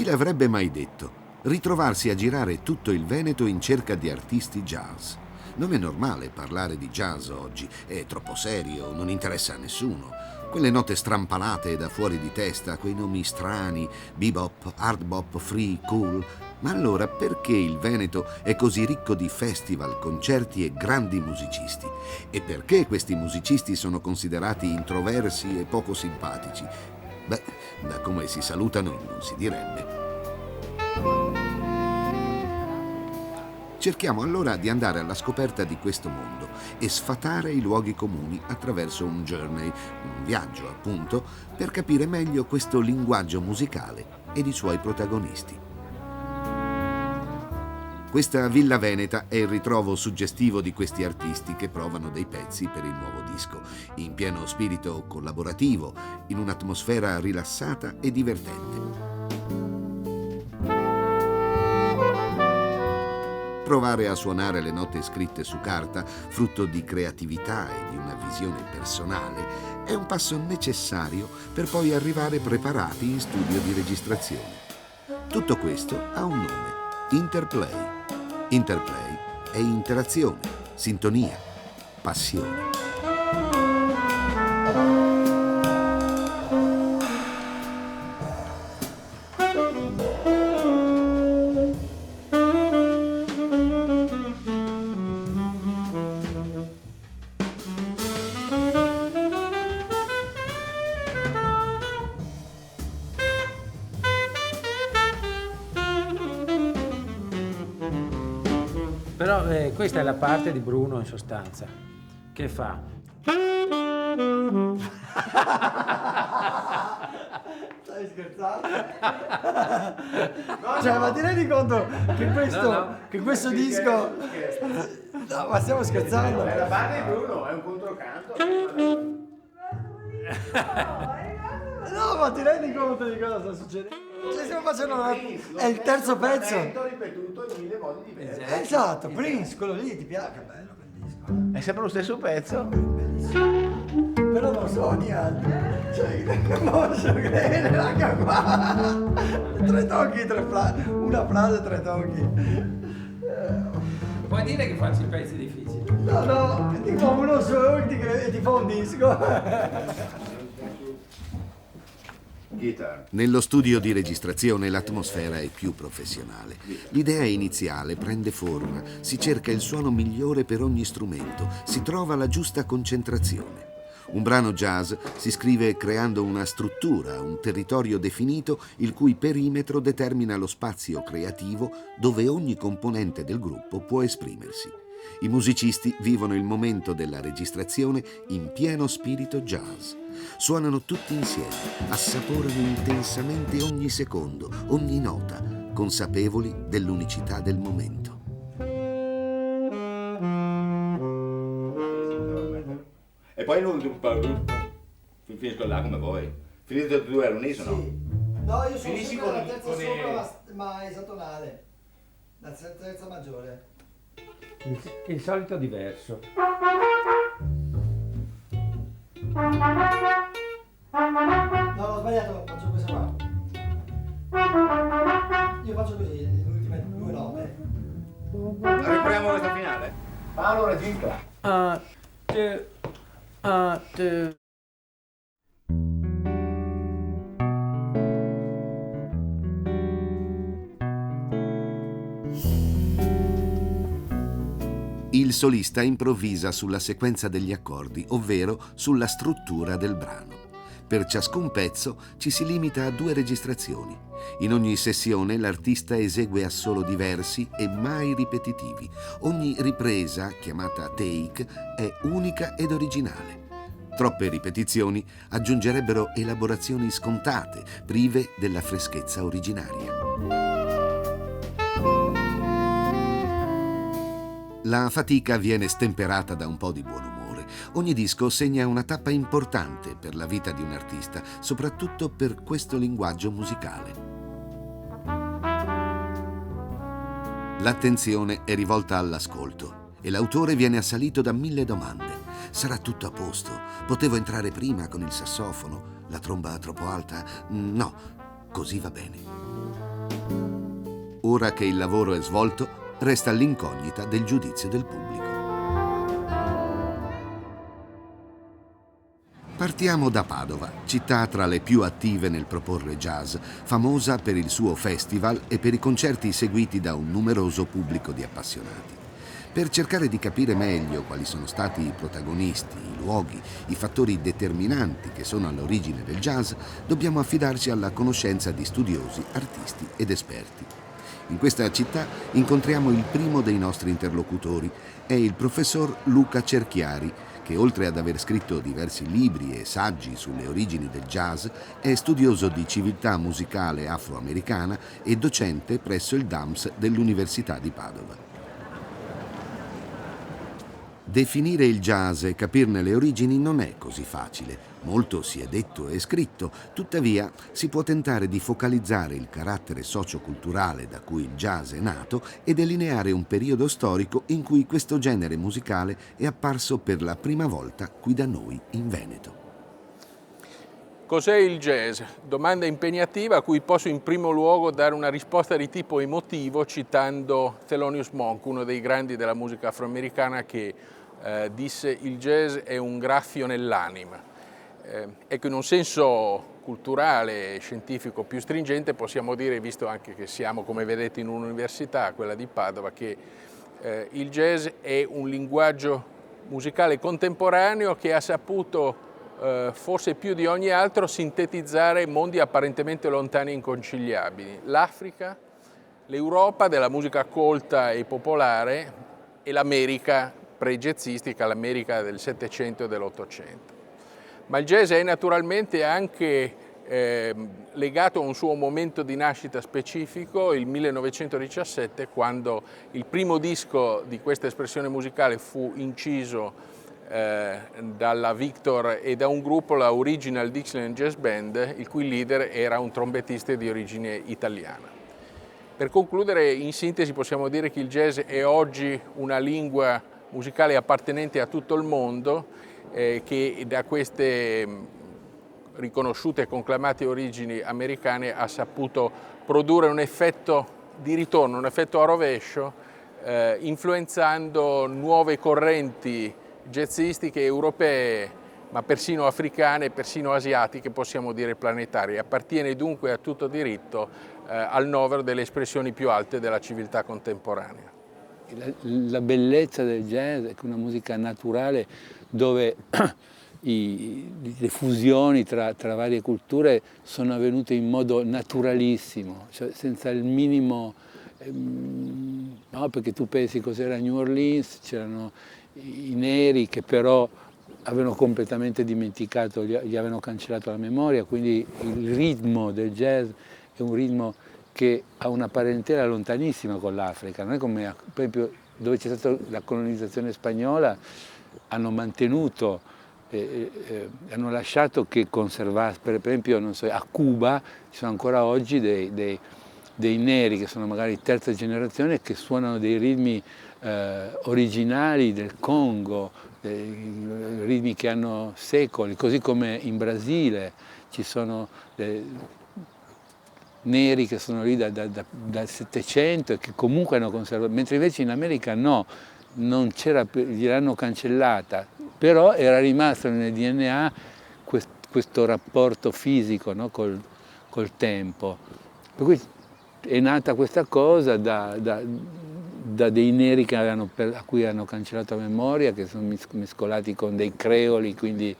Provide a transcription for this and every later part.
l'avrebbe mai detto? Ritrovarsi a girare tutto il Veneto in cerca di artisti jazz. Non è normale parlare di jazz oggi, è troppo serio, non interessa a nessuno. Quelle note strampalate da fuori di testa, quei nomi strani, bebop, hard bop, free, cool. Ma allora perché il Veneto è così ricco di festival, concerti e grandi musicisti? E perché questi musicisti sono considerati introversi e poco simpatici? Beh, da come si salutano non si direbbe. Cerchiamo allora di andare alla scoperta di questo mondo e sfatare i luoghi comuni attraverso un journey, un viaggio appunto, per capire meglio questo linguaggio musicale ed i suoi protagonisti. Questa Villa Veneta è il ritrovo suggestivo di questi artisti che provano dei pezzi per il nuovo disco, in pieno spirito collaborativo, in un'atmosfera rilassata e divertente. Provare a suonare le note scritte su carta, frutto di creatività e di una visione personale, è un passo necessario per poi arrivare preparati in studio di registrazione. Tutto questo ha un nome: Interplay. Interplay è interazione, sintonia, passione. Però questa è la parte di Bruno in sostanza, che fa. Stai scherzando? Cioè, ma ti rendi conto che questo disco... No, ma stiamo scherzando? È la parte di Bruno, è un controcanto. No, ma ti rendi conto di cosa sta succedendo? Cioè, stiamo facendo è il terzo pezzo. Ripetuto in mille modi diversi. Esatto, Prince, quello lì, ti piace? Che bello quel disco. È sempre lo stesso pezzo. Bellissimo. Però non so niente. Cioè, non posso credere, anche qua. Tre tocchi, una frase, tre tocchi. Puoi dire che faccio i pezzi difficili? No, ti fa uno solo e ti fa un disco. Nello studio di registrazione l'atmosfera è più professionale. L'idea iniziale prende forma, si cerca il suono migliore per ogni strumento, si trova la giusta concentrazione. Un brano jazz si scrive creando una struttura, un territorio definito, il cui perimetro determina lo spazio creativo dove ogni componente del gruppo può esprimersi. I musicisti vivono il momento della registrazione in pieno spirito jazz. Suonano tutti insieme, assaporano intensamente ogni secondo, ogni nota, consapevoli dell'unicità del momento. E poi non finisco là come voi. Finite tutti e due all'unisono? Sì. No, io sono Finisci sempre la con- terza con sopra, ma esatonale. La terza maggiore. Il solito diverso. No, ho sbagliato, faccio questa qua. Io faccio così, le ultime due note. Riproviamo questa finale? Paolo registra. Il solista improvvisa sulla sequenza degli accordi, ovvero sulla struttura del brano. Per ciascun pezzo ci si limita a 2 registrazioni. In ogni sessione l'artista esegue assolo diversi e mai ripetitivi. Ogni ripresa, chiamata take, è unica ed originale. Troppe ripetizioni aggiungerebbero elaborazioni scontate, prive della freschezza originaria. La fatica viene stemperata da un po' di buon umore. Ogni disco segna una tappa importante per la vita di un artista, soprattutto per questo linguaggio musicale. L'attenzione è rivolta all'ascolto e l'autore viene assalito da 1000 domande. Sarà tutto a posto? Potevo entrare prima con il sassofono? La tromba troppo alta? No, così va bene. Ora che il lavoro è svolto, resta l'incognita del giudizio del pubblico. Partiamo da Padova, città tra le più attive nel proporre jazz, famosa per il suo festival e per i concerti seguiti da un numeroso pubblico di appassionati. Per cercare di capire meglio quali sono stati i protagonisti, i luoghi, i fattori determinanti che sono all'origine del jazz, dobbiamo affidarci alla conoscenza di studiosi, artisti ed esperti. In questa città incontriamo il primo dei nostri interlocutori, è il professor Luca Cerchiari, che oltre ad aver scritto diversi libri e saggi sulle origini del jazz, è studioso di civiltà musicale afroamericana e docente presso il DAMS dell'Università di Padova. Definire il jazz e capirne le origini non è così facile. Molto si è detto e scritto, tuttavia si può tentare di focalizzare il carattere socioculturale da cui il jazz è nato e delineare un periodo storico in cui questo genere musicale è apparso per la prima volta qui da noi in Veneto. Cos'è il jazz? Domanda impegnativa a cui posso in primo luogo dare una risposta di tipo emotivo citando Thelonious Monk, uno dei grandi della musica afroamericana, che disse: il jazz è un graffio nell'anima. Ecco, in un senso culturale e scientifico più stringente possiamo dire, visto anche che siamo, come vedete, in un'università, quella di Padova, che il jazz è un linguaggio musicale contemporaneo che ha saputo forse più di ogni altro sintetizzare mondi apparentemente lontani e inconciliabili: l'Africa, l'Europa della musica colta e popolare e l'America pre-jazzistica, l'America del Settecento e dell'Ottocento. Ma il jazz è naturalmente anche legato a un suo momento di nascita specifico, il 1917, quando il primo disco di questa espressione musicale fu inciso dalla Victor e da un gruppo, la Original Dixieland Jazz Band, il cui leader era un trombettista di origine italiana. Per concludere, in sintesi possiamo dire che il jazz è oggi una lingua musicale appartenente a tutto il mondo, che da queste riconosciute e conclamate origini americane ha saputo produrre un effetto di ritorno, un effetto a rovescio, influenzando nuove correnti jazzistiche europee, ma persino africane, persino asiatiche, possiamo dire planetarie. Appartiene dunque a tutto diritto al novero delle espressioni più alte della civiltà contemporanea. La bellezza del jazz è una musica naturale dove le fusioni tra varie culture sono avvenute in modo naturalissimo, cioè senza il minimo, no, perché tu pensi cos'era New Orleans, c'erano i neri che però avevano completamente dimenticato, gli avevano cancellato la memoria, quindi il ritmo del jazz è un ritmo che ha una parentela lontanissima con l'Africa, non è come per esempio dove c'è stata la colonizzazione spagnola, hanno mantenuto, hanno lasciato che conservasse, per esempio non so, a Cuba ci sono ancora oggi dei neri che sono magari terza generazione che suonano dei ritmi originali del Congo, ritmi che hanno secoli, così come in Brasile ci sono neri che sono lì dal Settecento e che comunque hanno conservato, mentre invece in America no, non c'era, gliel'hanno cancellata, però era rimasto nel DNA questo rapporto fisico, no, col tempo. Per cui è nata questa cosa da dei neri a cui hanno cancellato la memoria, che sono mescolati con dei creoli, quindi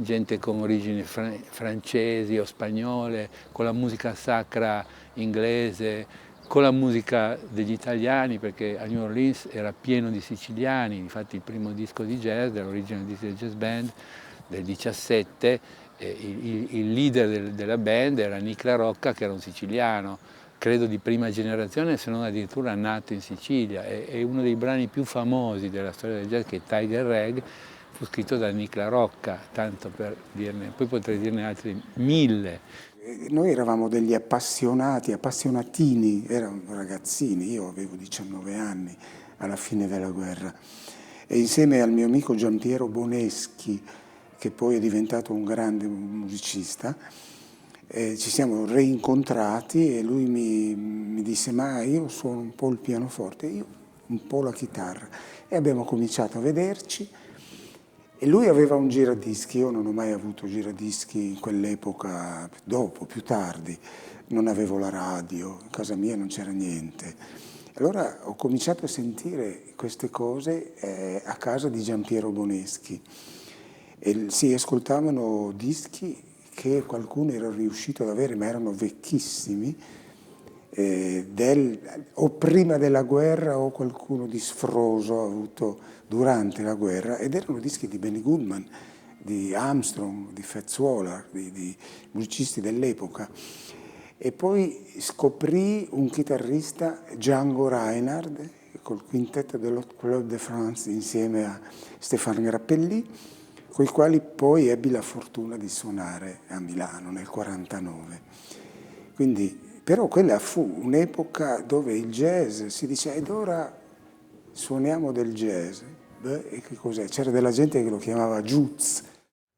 gente con origini francesi o spagnole, con la musica sacra inglese, con la musica degli italiani, perché a New Orleans era pieno di siciliani. Infatti il primo disco di jazz dell'Original Dixieland Jazz Band del 17, il leader della band era Nick La Rocca, che era un siciliano, credo di prima generazione, se non addirittura nato in Sicilia. È uno dei brani più famosi della storia del jazz, che è Tiger Rag, fu scritto da Nick La Rocca, tanto per dirne, poi potrei dirne altri 1000. Noi eravamo degli appassionatini, erano ragazzini, io avevo 19 anni alla fine della guerra, e insieme al mio amico Giampiero Boneschi, che poi è diventato un grande musicista, Ci siamo reincontrati e lui mi disse: ma io suono un po' il pianoforte, io un po' la chitarra. E abbiamo cominciato a vederci. E lui aveva un giradischi, io non ho mai avuto giradischi in quell'epoca, dopo, più tardi. Non avevo la radio, in casa mia non c'era niente. Allora ho cominciato a sentire queste cose a casa di Giampiero Boneschi. E si ascoltavano dischi che qualcuno era riuscito ad avere, ma erano vecchissimi, o prima della guerra o qualcuno di sfroso ha avuto durante la guerra, ed erano dischi di Benny Goodman, di Armstrong, di Fats Waller, di musicisti dell'epoca. E poi scoprì un chitarrista, Django Reinhardt, col quintetto dell'Hot Club de France insieme a Stéphane Grappelli, con i quali poi ebbi la fortuna di suonare a Milano nel 1949. Quindi, però quella fu un'epoca dove il jazz si dice: ed ora suoniamo del jazz. Beh, e che cos'è? C'era della gente che lo chiamava jazz.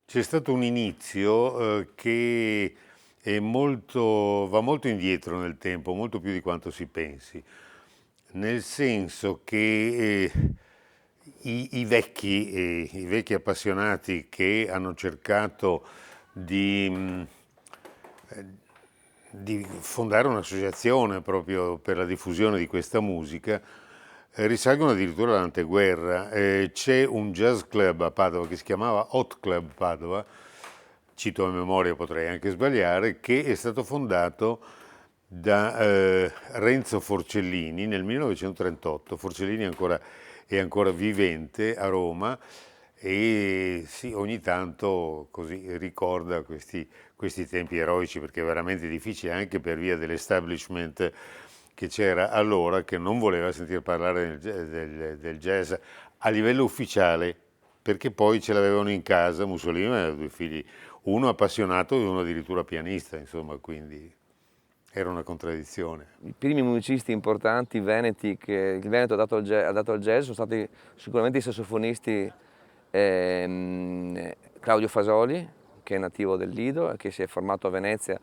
C'è stato un inizio che va molto indietro nel tempo, molto più di quanto si pensi, nel senso che i vecchi appassionati che hanno cercato di fondare un'associazione proprio per la diffusione di questa musica risalgono addirittura all'anteguerra. C'è un jazz club a Padova che si chiamava Hot Club Padova, cito a memoria, potrei anche sbagliare, che è stato fondato da Renzo Forcellini nel 1938. Forcellini è ancora vivente a Roma e sì, ogni tanto così ricorda questi tempi eroici, perché è veramente difficile anche per via dell'establishment che c'era allora, che non voleva sentire parlare del jazz a livello ufficiale, perché poi ce l'avevano in casa. Mussolini aveva 2 figli, uno appassionato e uno addirittura pianista, insomma, quindi era una contraddizione. I primi musicisti importanti veneti che il Veneto ha dato al jazz sono stati sicuramente i sassofonisti Claudio Fasoli, che è nativo del Lido e che si è formato a Venezia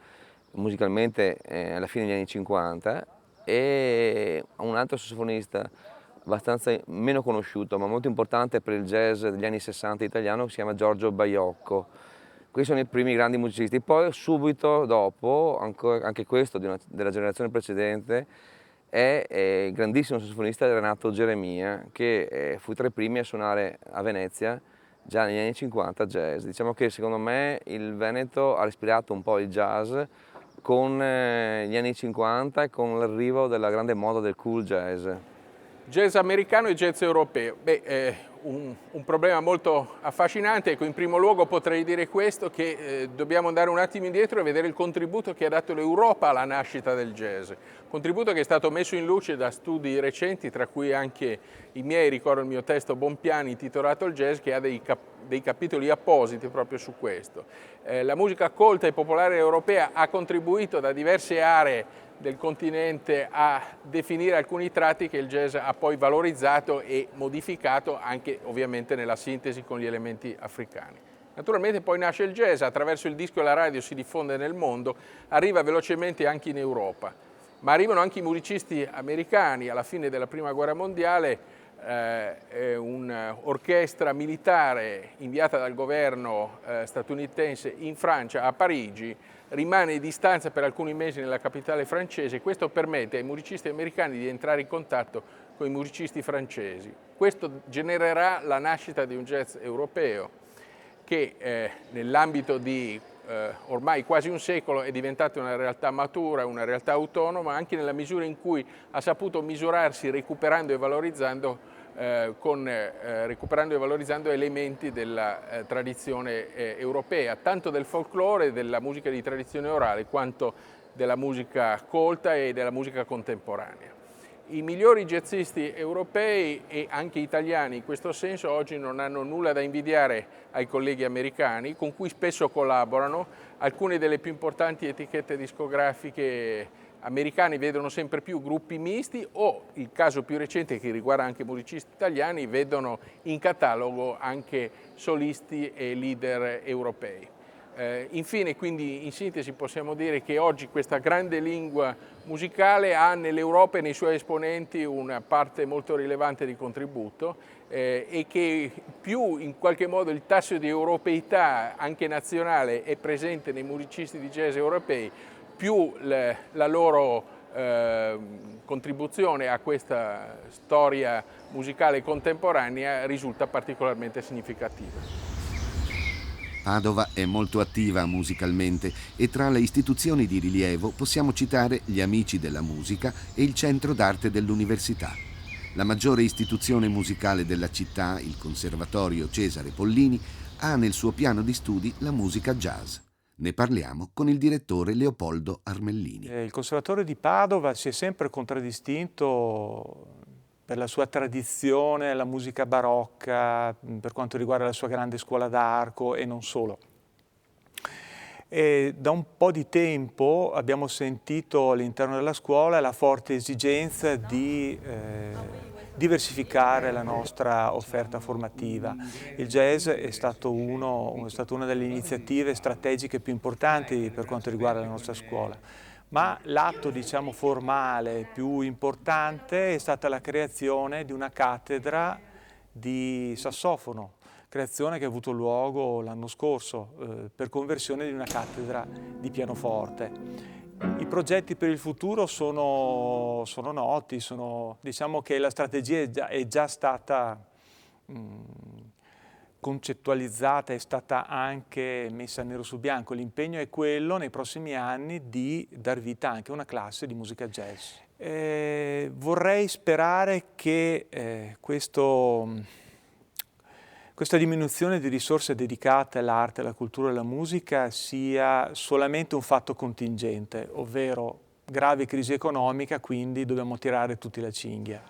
musicalmente alla fine degli anni 50, e un altro sassofonista abbastanza meno conosciuto ma molto importante per il jazz degli anni 60 italiano, che si chiama Giorgio Baiocco. Questi sono i primi grandi musicisti. Poi subito dopo, anche questo della generazione precedente, è il grandissimo sassofonista Renato Geremia, che fu tra i primi a suonare a Venezia già negli anni 50 jazz. Diciamo che secondo me il Veneto ha respirato un po' il jazz con gli anni 50 e con l'arrivo della grande moda del cool jazz. Jazz americano e jazz europeo. Un problema molto affascinante. Ecco, in primo luogo potrei dire questo, che dobbiamo andare un attimo indietro e vedere il contributo che ha dato l'Europa alla nascita del jazz. Contributo che è stato messo in luce da studi recenti, tra cui anche i miei. Ricordo il mio testo Bonpiani intitolato Il jazz, che ha dei capitoli appositi proprio su questo. La musica colta e popolare europea ha contribuito da diverse aree del continente a definire alcuni tratti che il jazz ha poi valorizzato e modificato, anche ovviamente nella sintesi con gli elementi africani. Naturalmente poi nasce il jazz, attraverso il disco e la radio si diffonde nel mondo, arriva velocemente anche in Europa, ma arrivano anche i musicisti americani. Alla fine della Prima Guerra Mondiale un'orchestra militare inviata dal governo statunitense in Francia, a Parigi, rimane in distanza per alcuni mesi nella capitale francese. Questo permette ai musicisti americani di entrare in contatto con i musicisti francesi. Questo genererà la nascita di un jazz europeo che nell'ambito di ormai quasi un secolo è diventata una realtà matura, una realtà autonoma, anche nella misura in cui ha saputo misurarsi recuperando e valorizzando elementi della tradizione europea, tanto del folklore, della musica di tradizione orale, quanto della musica colta e della musica contemporanea. I migliori jazzisti europei e anche italiani in questo senso oggi non hanno nulla da invidiare ai colleghi americani, con cui spesso collaborano. Alcune delle più importanti etichette discografiche americane vedono sempre più gruppi misti, o il caso più recente, che riguarda anche musicisti italiani, vedono in catalogo anche solisti e leader europei. Infine, quindi, in sintesi possiamo dire che oggi questa grande lingua musicale ha nell'Europa e nei suoi esponenti una parte molto rilevante di contributo e che più in qualche modo il tasso di europeità anche nazionale è presente nei musicisti di jazz europei, più la loro contribuzione a questa storia musicale contemporanea risulta particolarmente significativa. Padova è molto attiva musicalmente e tra le istituzioni di rilievo possiamo citare gli Amici della Musica e il Centro d'Arte dell'Università. La maggiore istituzione musicale della città, il Conservatorio Cesare Pollini, ha nel suo piano di studi la musica jazz. Ne parliamo con il direttore Leopoldo Armellini. Il Conservatorio di Padova si è sempre contraddistinto per la sua tradizione, la musica barocca, per quanto riguarda la sua grande scuola d'arco e non solo. E da un po' di tempo abbiamo sentito all'interno della scuola la forte esigenza di diversificare la nostra offerta formativa. Il jazz è stata una delle iniziative strategiche più importanti per quanto riguarda la nostra scuola. Ma l'atto, diciamo, formale più importante è stata la creazione di una cattedra di sassofono, creazione che ha avuto luogo l'anno scorso per conversione di una cattedra di pianoforte. I progetti per il futuro sono noti, diciamo che la strategia è già stata concettualizzata, è stata anche messa nero su bianco. L'impegno è quello nei prossimi anni di dar vita anche a una classe di musica jazz. Vorrei sperare che questa diminuzione di risorse dedicate all'arte, alla cultura e alla musica sia solamente un fatto contingente, ovvero grave crisi economica, quindi dobbiamo tirare tutti la cinghia.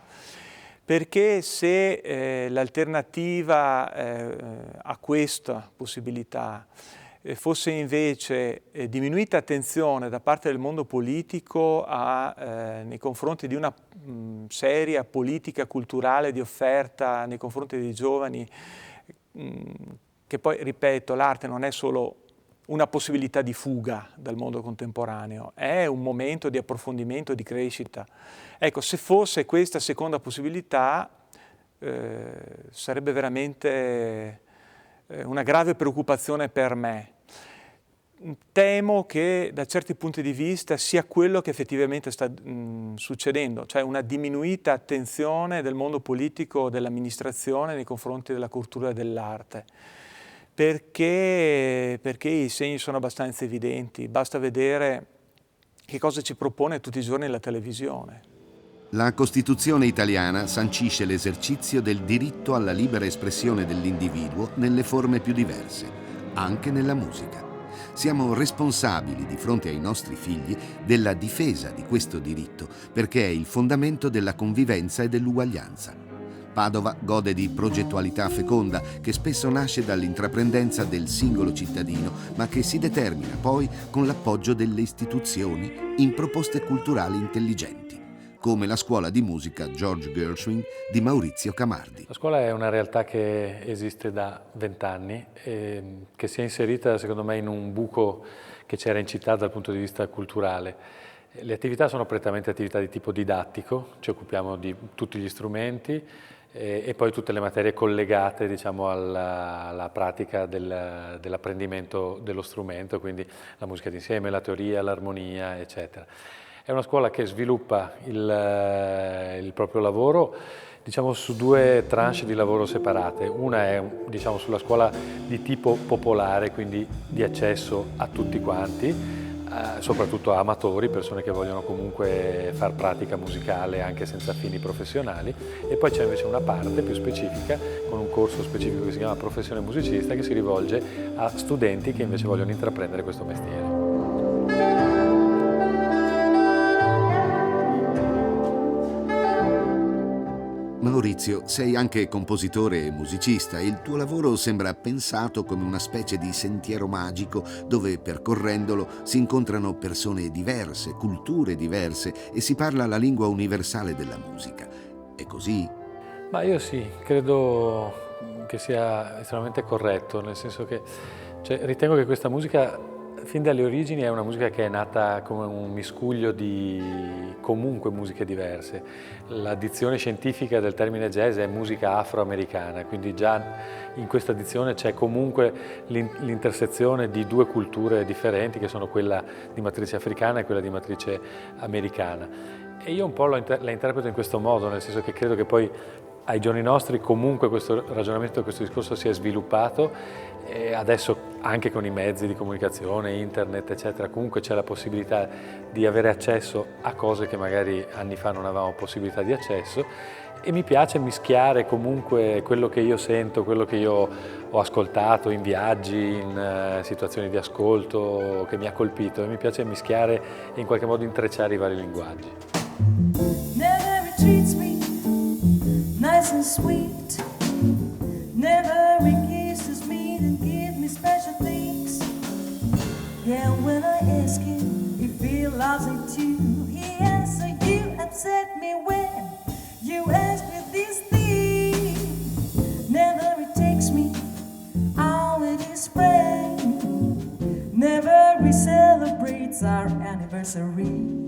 Perché se l'alternativa a questa possibilità fosse invece diminuita attenzione da parte del mondo politico nei confronti di una seria politica culturale di offerta nei confronti dei giovani, che poi, ripeto, l'arte non è solo una possibilità di fuga dal mondo contemporaneo, è un momento di approfondimento, di crescita. Ecco, se fosse questa seconda possibilità, sarebbe veramente una grave preoccupazione per me. Temo che da certi punti di vista sia quello che effettivamente sta succedendo, cioè una diminuita attenzione del mondo politico, dell'amministrazione nei confronti della cultura e dell'arte. Perché i segni sono abbastanza evidenti, basta vedere che cosa ci propone tutti i giorni la televisione. La Costituzione italiana sancisce l'esercizio del diritto alla libera espressione dell'individuo nelle forme più diverse, anche nella musica. Siamo responsabili di fronte ai nostri figli della difesa di questo diritto, perché è il fondamento della convivenza e dell'uguaglianza. Padova gode di progettualità feconda che spesso nasce dall'intraprendenza del singolo cittadino, ma che si determina poi con l'appoggio delle istituzioni in proposte culturali intelligenti, come la scuola di musica George Gershwin di Maurizio Camardi. La scuola è una realtà che esiste da 20 anni e che si è inserita, secondo me, in un buco che c'era in città dal punto di vista culturale. Le attività sono prettamente attività di tipo didattico, ci occupiamo di tutti gli strumenti e poi tutte le materie collegate, diciamo, alla pratica dell'apprendimento dello strumento, quindi la musica d'insieme, la teoria, l'armonia, eccetera. È una scuola che sviluppa il proprio lavoro, diciamo, su due tranche di lavoro separate. Una è, diciamo, sulla scuola di tipo popolare, quindi di accesso a tutti quanti, soprattutto a amatori, persone che vogliono comunque far pratica musicale anche senza fini professionali, e poi c'è invece una parte più specifica con un corso specifico che si chiama Professione Musicista, che si rivolge a studenti che invece vogliono intraprendere questo mestiere. Maurizio, sei anche compositore e musicista e il tuo lavoro sembra pensato come una specie di sentiero magico dove, percorrendolo, si incontrano persone diverse, culture diverse e si parla la lingua universale della musica. È così? Ma io sì, credo che sia estremamente corretto, nel senso che Cioè, ritengo che questa musica, fin dalle origini, è una musica che è nata come un miscuglio di comunque musiche diverse. La dizione scientifica del termine jazz è musica afroamericana, quindi già in questa dizione c'è comunque l'intersezione di due culture differenti, che sono quella di matrice africana e quella di matrice americana. E io un po' la interpreto in questo modo, nel senso che credo che poi ai giorni nostri comunque questo ragionamento, questo discorso si è sviluppato, e adesso anche con i mezzi di comunicazione, internet eccetera, comunque c'è la possibilità di avere accesso a cose che magari anni fa non avevamo possibilità di accesso, e mi piace mischiare comunque quello che io sento, quello che io ho ascoltato in viaggi, in situazioni di ascolto che mi ha colpito, e mi piace mischiare e in qualche modo intrecciare i vari linguaggi. Never treats me nice and sweet, never kisses me and give me special things. Yeah, when I ask him if he loves me too, he answers, you upset me when you ask me this thing. Never takes me out with his friend, never celebrates our anniversary.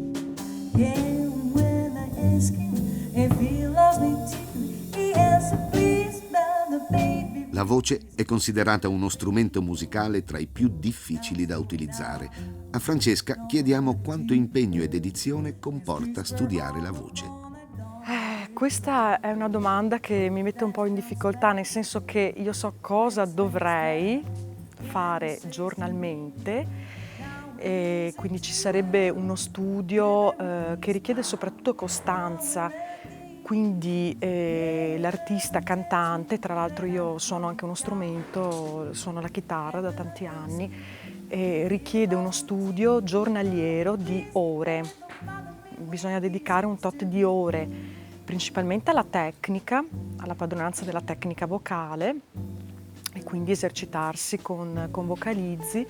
Yeah, when I ask him if he loves me too, he answers, please, brother, baby. La voce è considerata uno strumento musicale tra i più difficili da utilizzare. A Francesca chiediamo quanto impegno e dedizione comporta studiare la voce. Questa è una domanda che mi mette un po' in difficoltà, nel senso che io so cosa dovrei fare giornalmente, e quindi ci sarebbe uno studio che richiede soprattutto costanza. Quindi l'artista cantante, tra l'altro io suono anche uno strumento, suono la chitarra da tanti anni, richiede uno studio giornaliero di ore. Bisogna dedicare un tot di ore principalmente alla tecnica, alla padronanza della tecnica vocale, e quindi esercitarsi con vocalizzi,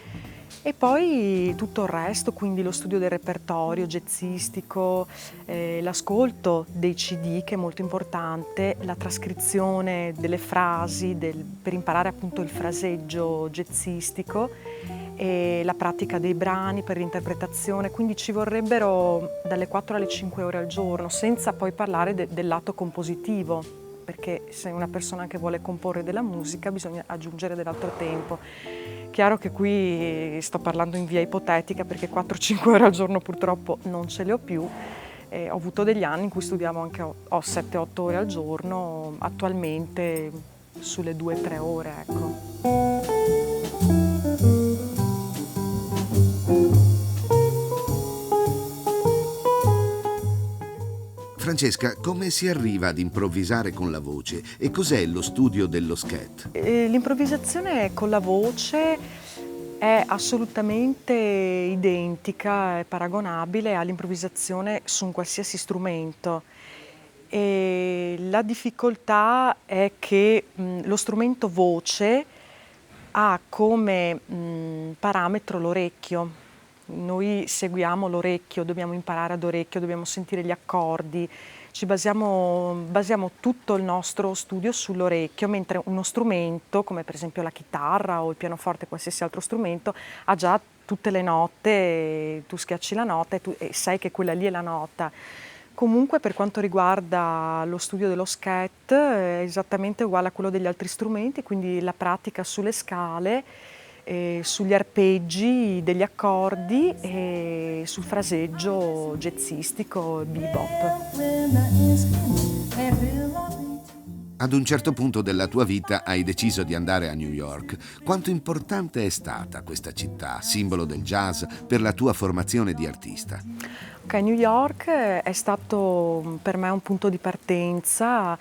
e poi tutto il resto, quindi lo studio del repertorio jazzistico, l'ascolto dei CD, che è molto importante, la trascrizione delle frasi per imparare appunto il fraseggio jazzistico, e la pratica dei brani per l'interpretazione, quindi ci vorrebbero dalle 4 alle 5 ore al giorno, senza poi parlare del lato compositivo, perché se una persona che vuole comporre della musica bisogna aggiungere dell'altro tempo. Chiaro che qui sto parlando in via ipotetica, perché 4-5 ore al giorno purtroppo non ce le ho più. Ho avuto degli anni in cui studiavo anche 7-8 ore al giorno, attualmente sulle 2-3 ore, ecco. Francesca, come si arriva ad improvvisare con la voce e cos'è lo studio dello scat? L'improvvisazione con la voce è assolutamente identica e paragonabile all'improvvisazione su un qualsiasi strumento. E la difficoltà è che lo strumento voce ha come parametro l'orecchio. Noi seguiamo l'orecchio, dobbiamo imparare ad orecchio, dobbiamo sentire gli accordi, basiamo tutto il nostro studio sull'orecchio, mentre uno strumento, come per esempio la chitarra o il pianoforte, qualsiasi altro strumento, ha già tutte le note, tu schiacci la nota e sai che quella lì è la nota. Comunque per quanto riguarda lo studio dello scat è esattamente uguale a quello degli altri strumenti, quindi la pratica sulle scale, sugli arpeggi degli accordi e sul fraseggio jazzistico e bebop. Ad un certo punto della tua vita hai deciso di andare a New York. Quanto importante è stata questa città, simbolo del jazz, per la tua formazione di artista? New York è stato per me un punto di partenza.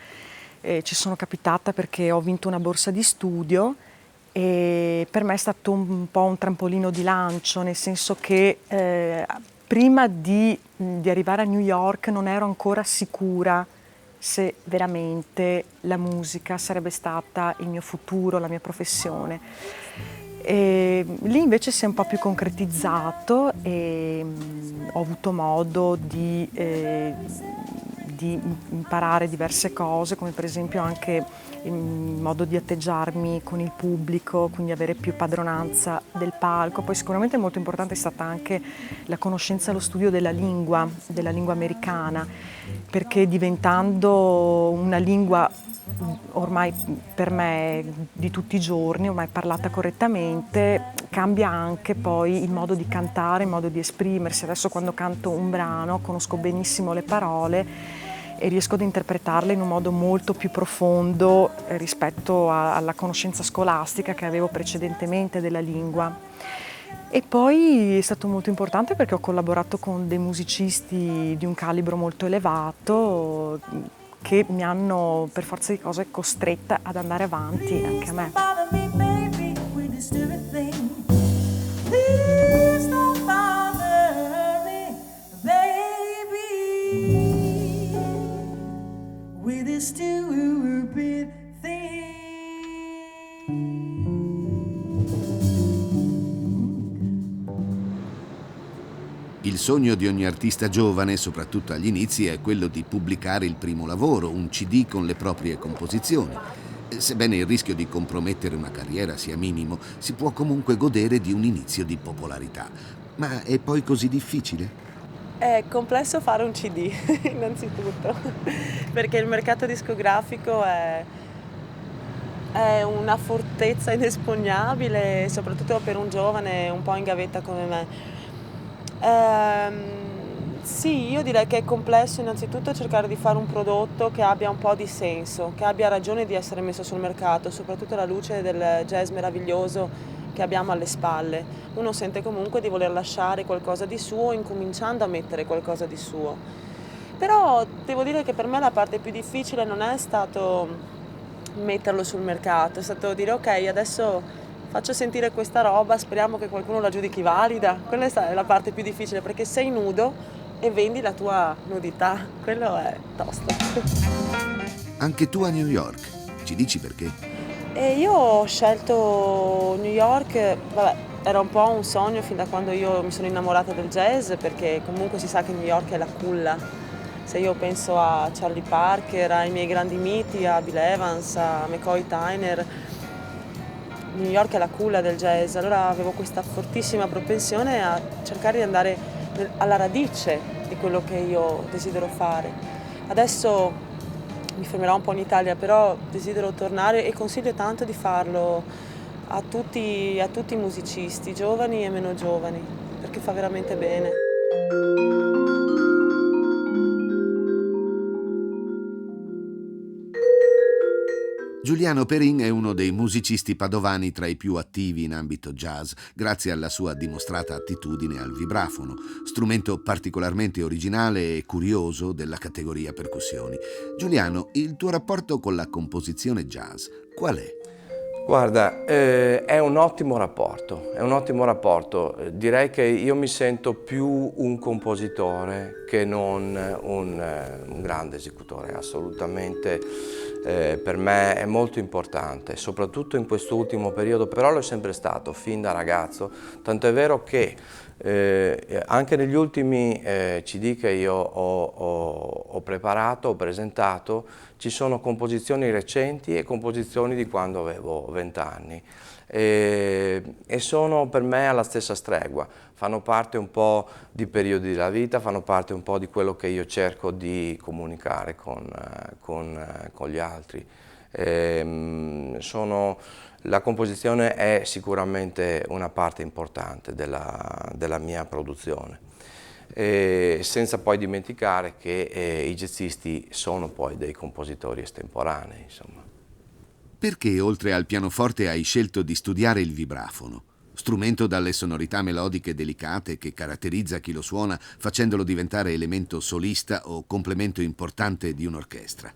Ci sono capitata perché ho vinto una borsa di studio, e per me è stato un po' un trampolino di lancio, nel senso che prima di arrivare a New York non ero ancora sicura se veramente la musica sarebbe stata il mio futuro, la mia professione. E lì invece si è un po' più concretizzato e ho avuto modo di imparare diverse cose, come per esempio anche il modo di atteggiarmi con il pubblico, quindi avere più padronanza del palco. Poi sicuramente molto importante è stata anche la conoscenza e lo studio della lingua americana, perché diventando una lingua ormai per me di tutti i giorni, ormai parlata correttamente, cambia anche poi il modo di cantare, il modo di esprimersi. Adesso quando canto un brano conosco benissimo le parole e riesco ad interpretarle in un modo molto più profondo rispetto alla conoscenza scolastica che avevo precedentemente della lingua. E poi è stato molto importante perché ho collaborato con dei musicisti di un calibro molto elevato che mi hanno per forza di cose costretta ad andare avanti anche a me. Il sogno di ogni artista giovane, soprattutto agli inizi, è quello di pubblicare il primo lavoro, un CD con le proprie composizioni. Sebbene il rischio di compromettere una carriera sia minimo, si può comunque godere di un inizio di popolarità. Ma è poi così difficile? È complesso fare un CD, innanzitutto, perché il mercato discografico è una fortezza inespugnabile, soprattutto per un giovane un po' in gavetta come me. Sì, io direi che è complesso innanzitutto cercare di fare un prodotto che abbia un po' di senso, che abbia ragione di essere messo sul mercato, soprattutto alla luce del jazz meraviglioso che abbiamo alle spalle. Uno sente comunque di voler lasciare qualcosa di suo, incominciando a mettere qualcosa di suo. Però devo dire che per me la parte più difficile non è stato metterlo sul mercato, è stato dire ok, adesso faccio sentire questa roba, speriamo che qualcuno la giudichi valida. Quella è la parte più difficile, perché sei nudo e vendi la tua nudità. Quello è tosto. Anche tu a New York. Ci dici perché? E io ho scelto New York, vabbè, era un po' un sogno fin da quando io mi sono innamorata del jazz, perché comunque si sa che New York è la culla. Se io penso a Charlie Parker, ai miei grandi miti, a Bill Evans, a McCoy Tyner, New York è la culla del jazz, allora avevo questa fortissima propensione a cercare di andare alla radice di quello che io desidero fare. Adesso mi fermerò un po' in Italia, però desidero tornare e consiglio tanto di farlo a tutti i musicisti, giovani e meno giovani, perché fa veramente bene. Giuliano Perin è uno dei musicisti padovani tra i più attivi in ambito jazz, grazie alla sua dimostrata attitudine al vibrafono, strumento particolarmente originale e curioso della categoria percussioni. Giuliano, il tuo rapporto con la composizione jazz qual è? Guarda, è un ottimo rapporto, direi che io mi sento più un compositore che non un grande esecutore, assolutamente. Per me è molto importante, soprattutto in quest'ultimo periodo, però lo è sempre stato fin da ragazzo, tanto è vero che anche negli ultimi CD che io ho preparato, ho presentato, ci sono composizioni recenti e composizioni di quando avevo 20 anni e sono per me alla stessa stregua, fanno parte un po' di periodi della vita, fanno parte un po' di quello che io cerco di comunicare con gli altri. La composizione è sicuramente una parte importante della mia produzione, senza poi dimenticare che i jazzisti sono poi dei compositori estemporanei, insomma. Perché oltre al pianoforte hai scelto di studiare il vibrafono? Strumento dalle sonorità melodiche delicate che caratterizza chi lo suona, facendolo diventare elemento solista o complemento importante di un'orchestra.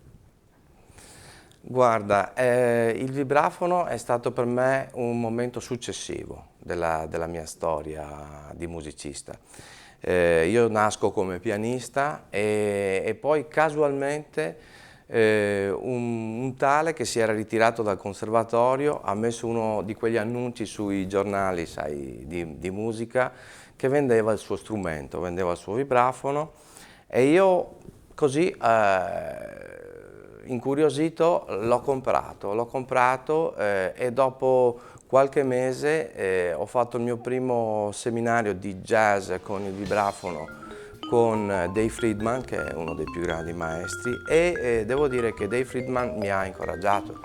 Guarda, il vibrafono è stato per me un momento successivo della mia storia di musicista. Io nasco come pianista e poi casualmente un tale che si era ritirato dal conservatorio ha messo uno di quegli annunci sui giornali, sai, di musica, che vendeva il suo strumento, vendeva il suo vibrafono e io così incuriosito, l'ho comprato e dopo qualche mese ho fatto il mio primo seminario di jazz con il vibrafono con Dave Friedman, che è uno dei più grandi maestri, e devo dire che Dave Friedman mi ha incoraggiato.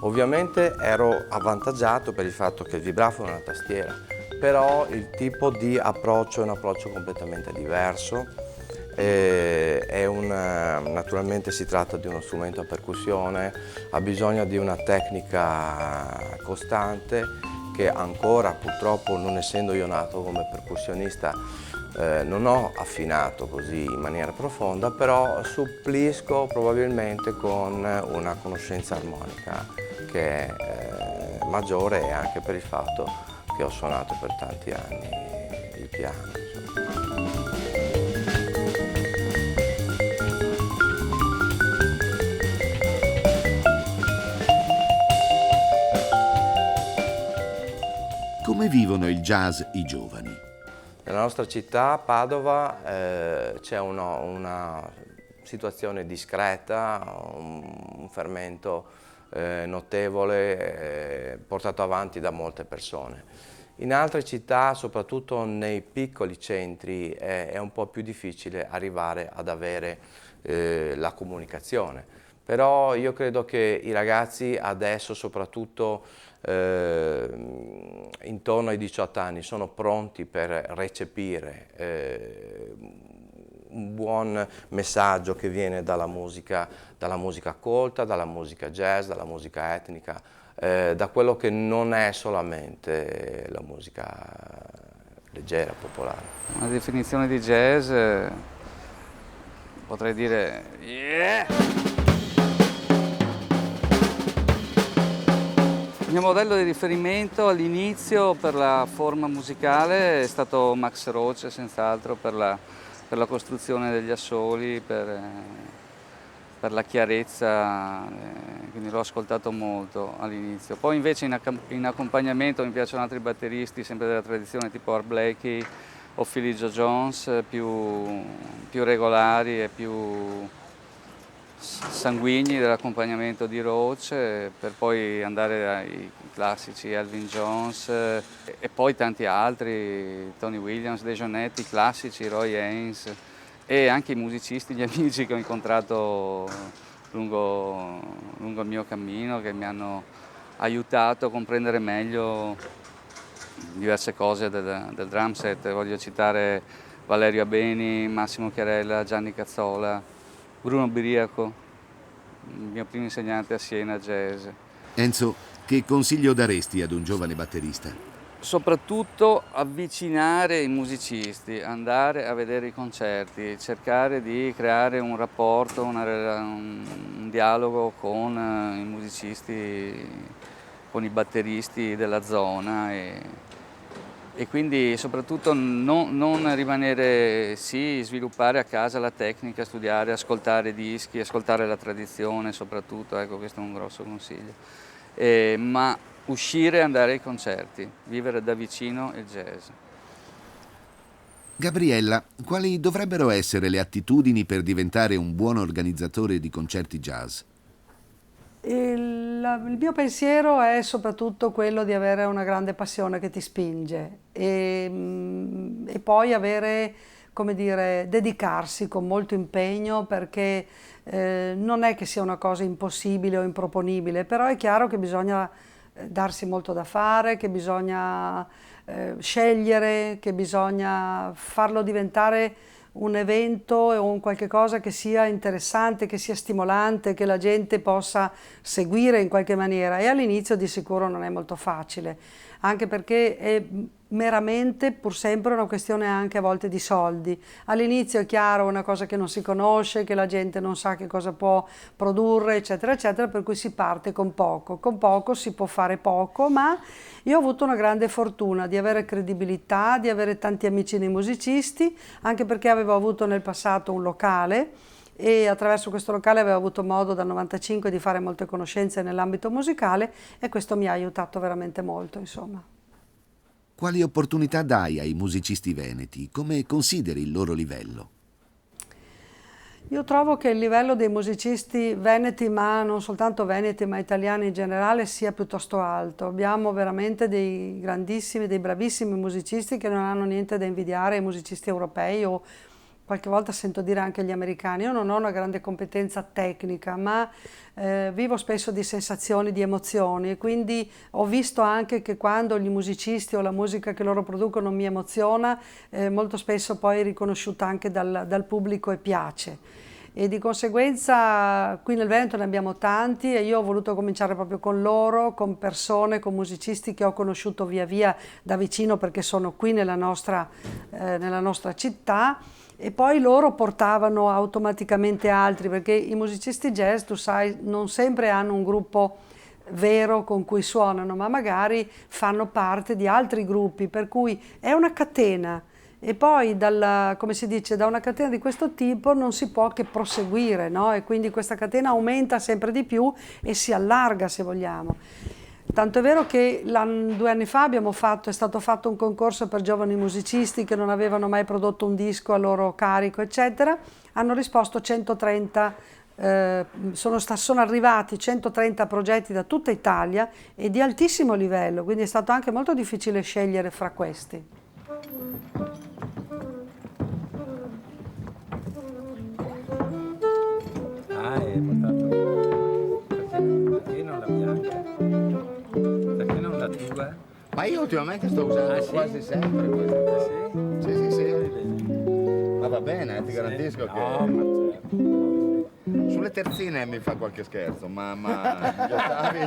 Ovviamente ero avvantaggiato per il fatto che il vibrafono è una tastiera, però il tipo di approccio è un approccio completamente diverso. Naturalmente si tratta di uno strumento a percussione, ha bisogno di una tecnica costante che ancora, purtroppo, non essendo io nato come percussionista, non ho affinato così in maniera profonda, però supplisco probabilmente con una conoscenza armonica che è maggiore, e anche per il fatto che ho suonato per tanti anni il piano. Come vivono il jazz i giovani? Nella nostra città, Padova, c'è una situazione discreta, un fermento notevole, portato avanti da molte persone. In altre città, soprattutto nei piccoli centri, è un po' più difficile arrivare ad avere la comunicazione. Però io credo che i ragazzi adesso, soprattutto intorno ai 18 anni, sono pronti per recepire un buon messaggio che viene dalla musica colta, dalla musica jazz, dalla musica etnica, da quello che non è solamente la musica leggera, popolare. Una definizione di jazz potrei dire yeah! Il mio modello di riferimento all'inizio per la forma musicale è stato Max Roach, senz'altro, per la costruzione degli assoli, per la chiarezza, quindi l'ho ascoltato molto all'inizio. Poi invece in accompagnamento mi piacciono altri batteristi, sempre della tradizione, tipo Art Blakey o Philly Joe Jones, più regolari e più sanguigni dell'accompagnamento di Roach, per poi andare ai classici Elvin Jones e poi tanti altri, Tony Williams, Dejonetti, classici, Roy Haynes, e anche i musicisti, gli amici che ho incontrato lungo il mio cammino, che mi hanno aiutato a comprendere meglio diverse cose del drum set. Voglio citare Valerio Abeni, Massimo Chiarella, Gianni Cazzola, Bruno Biriaco, il mio primo insegnante a Siena jazz. Enzo, che consiglio daresti ad un giovane batterista? Soprattutto avvicinare i musicisti, andare a vedere i concerti, cercare di creare un rapporto, un dialogo con i musicisti, con i batteristi della zona e quindi soprattutto non rimanere, sviluppare a casa la tecnica, studiare, ascoltare dischi, ascoltare la tradizione soprattutto, ecco, questo è un grosso consiglio. Ma uscire e andare ai concerti, vivere da vicino il jazz. Gabriella, quali dovrebbero essere le attitudini per diventare un buon organizzatore di concerti jazz? Il mio pensiero è soprattutto quello di avere una grande passione che ti spinge e poi avere, come dire, dedicarsi con molto impegno, perché non è che sia una cosa impossibile o improponibile, però è chiaro che bisogna darsi molto da fare, che bisogna scegliere, che bisogna farlo diventare un evento o un qualche cosa che sia interessante, che sia stimolante, che la gente possa seguire in qualche maniera, e all'inizio di sicuro non è molto facile, anche perché è meramente pur sempre una questione anche a volte di soldi. All'inizio è chiaro, una cosa che non si conosce, che la gente non sa che cosa può produrre, eccetera, eccetera, per cui si parte con poco si può fare poco, ma io ho avuto una grande fortuna di avere credibilità, di avere tanti amici nei musicisti, anche perché avevo avuto nel passato un locale e attraverso questo locale avevo avuto modo dal 95 di fare molte conoscenze nell'ambito musicale, e questo mi ha aiutato veramente molto, insomma. Quali opportunità dai ai musicisti veneti? Come consideri il loro livello? Io trovo che il livello dei musicisti veneti, ma non soltanto veneti, ma italiani in generale, sia piuttosto alto. Abbiamo veramente dei grandissimi, dei bravissimi musicisti che non hanno niente da invidiare ai musicisti europei o qualche volta sento dire anche agli americani. Io non ho una grande competenza tecnica, ma vivo spesso di sensazioni, di emozioni, e quindi ho visto anche che quando gli musicisti o la musica che loro producono mi emoziona, molto spesso poi è riconosciuta anche dal pubblico e piace. E di conseguenza qui nel Veneto ne abbiamo tanti e io ho voluto cominciare proprio con loro, con persone, con musicisti che ho conosciuto via via da vicino perché sono qui nella nostra città, e poi loro portavano automaticamente altri, perché i musicisti jazz, tu sai, non sempre hanno un gruppo vero con cui suonano, ma magari fanno parte di altri gruppi, per cui è una catena. E poi, come si dice, da una catena di questo tipo non si può che proseguire, no? E quindi questa catena aumenta sempre di più e si allarga, se vogliamo. Tanto è vero che 2 anni fa è stato fatto un concorso per giovani musicisti che non avevano mai prodotto un disco a loro carico, eccetera. Hanno risposto 130, sono arrivati 130 progetti da tutta Italia e di altissimo livello, quindi è stato anche molto difficile scegliere fra questi. Hai portato perché non la bianca? Perché non la tua? Ma io ultimamente sto usando quasi sempre questa. Sì, sì. Ma va bene, ti garantisco che... No, ma certo. Sulle terzine mi fa qualche scherzo, ma già sapi.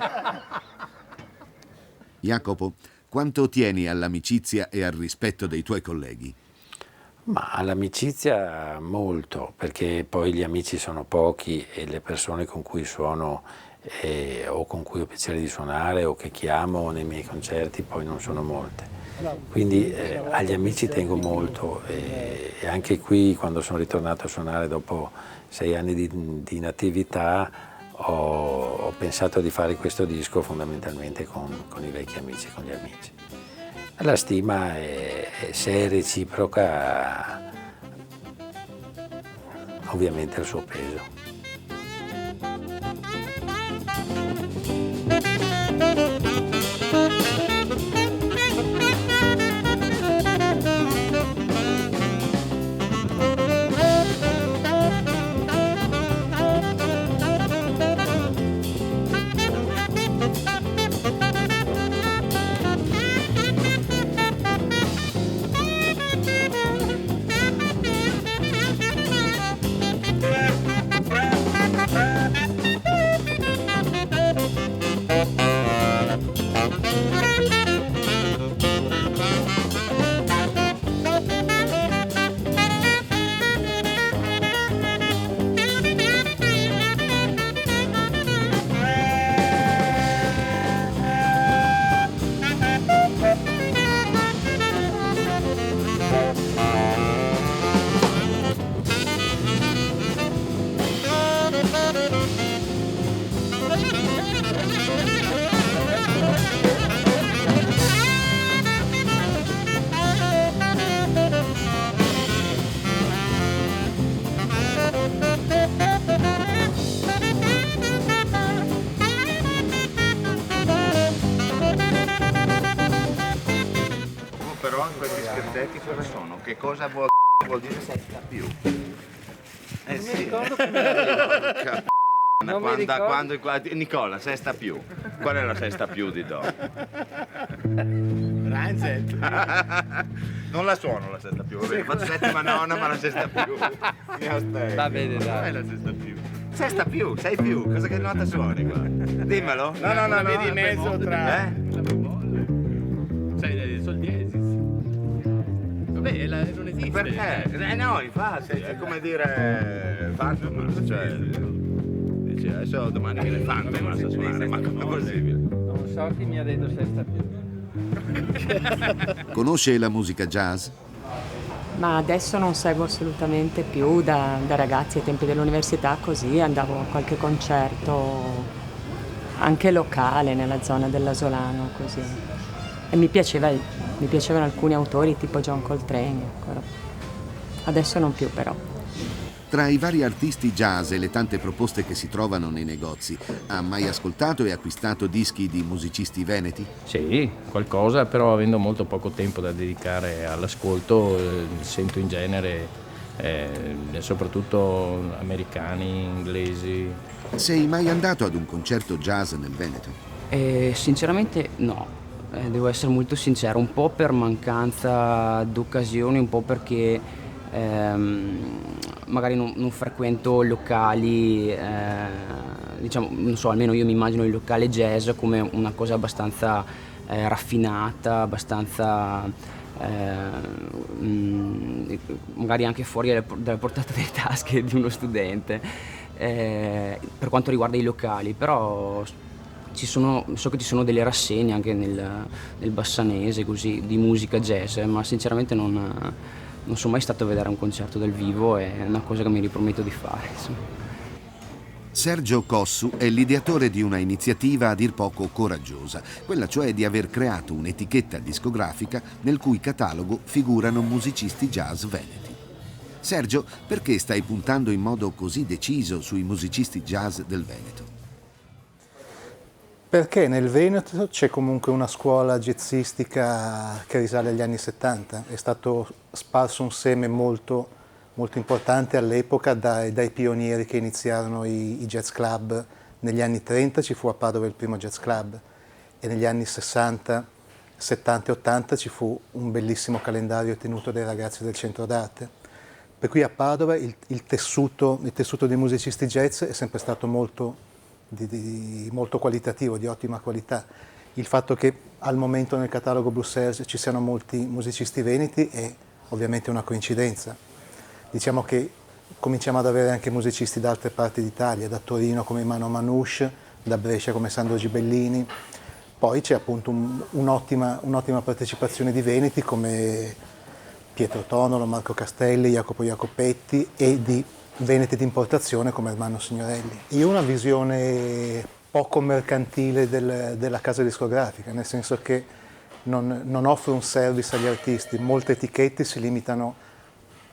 Jacopo, quanto tieni all'amicizia e al rispetto dei tuoi colleghi? Ma all'amicizia molto, perché poi gli amici sono pochi e le persone con cui suono o con cui ho piacere di suonare o che chiamo nei miei concerti poi non sono molte. Quindi agli amici tengo molto e anche qui quando sono ritornato a suonare dopo 6 anni di inattività ho pensato di fare questo disco fondamentalmente con i vecchi amici, con gli amici. La stima se è reciproca ovviamente ha il suo peso. Cosa sono? Che cosa vuol dire sesta più? Non sì. mi ricordo come Quando Nicola, sesta più. Qual è la sesta più di Do? Ranzet. Non la suono la sesta più, va bene, faccio settima nona ma la sesta più. Mi aspetto. Va bene, dai. Qual è la sesta più? Sesta più, sei più, cosa che nota suoni qua? Dimmelo. No, via di mezzo tra... Sai, sol diesis. Vabbè, non esiste. Perché? No, infatti, è come dire Phantom, cioè dici adesso domani viene Phantom a suonare, ma come è possibile? Non so chi mi ha detto sesta più. Conosce la musica jazz? Ma adesso non seguo assolutamente più, da ragazzi ai tempi dell'università così andavo a qualche concerto anche locale nella zona dell'Asolano così. E mi piacevano alcuni autori tipo John Coltrane, adesso non più però. Tra i vari artisti jazz e le tante proposte che si trovano nei negozi, ha mai ascoltato e acquistato dischi di musicisti veneti? Sì, qualcosa, però avendo molto poco tempo da dedicare all'ascolto, sento in genere soprattutto americani, inglesi. Sei mai andato ad un concerto jazz nel Veneto? Sinceramente no, devo essere molto sincero, un po' per mancanza d'occasioni, un po' perché magari non frequento locali, diciamo, non so, almeno io mi immagino il locale jazz come una cosa abbastanza raffinata, abbastanza magari anche fuori dalla portata delle tasche di uno studente, per quanto riguarda i locali, però so che ci sono delle rassegne anche nel Bassanese così, di musica jazz, ma sinceramente non sono mai stato a vedere un concerto dal vivo, è una cosa che mi riprometto di fare. Insomma. Sergio Cossu è l'ideatore di una iniziativa a dir poco coraggiosa, quella cioè di aver creato un'etichetta discografica nel cui catalogo figurano musicisti jazz veneti. Sergio, perché stai puntando in modo così deciso sui musicisti jazz del Veneto? Perché nel Veneto c'è comunque una scuola jazzistica che risale agli anni 70, è stato sparso un seme molto importante all'epoca dai pionieri che iniziarono i jazz club. Negli anni 30 ci fu a Padova il primo jazz club e negli anni 60, 70 e 80 ci fu un bellissimo calendario tenuto dai ragazzi del centro d'arte. Per cui a Padova il tessuto dei musicisti jazz è sempre stato molto qualitativo, di ottima qualità. Il fatto che al momento nel catalogo Bruxelles ci siano molti musicisti veneti è ovviamente una coincidenza. Diciamo che cominciamo ad avere anche musicisti da altre parti d'Italia, da Torino come Mano Manouche, da Brescia come Sandro Gibellini, poi c'è appunto un'ottima partecipazione di veneti come Pietro Tonolo, Marco Castelli, Jacopo Jacopetti e di veneti di importazione come Ermanno Signorelli. Io ho una visione poco mercantile della casa discografica, nel senso che non offro un service agli artisti. Molte etichette si limitano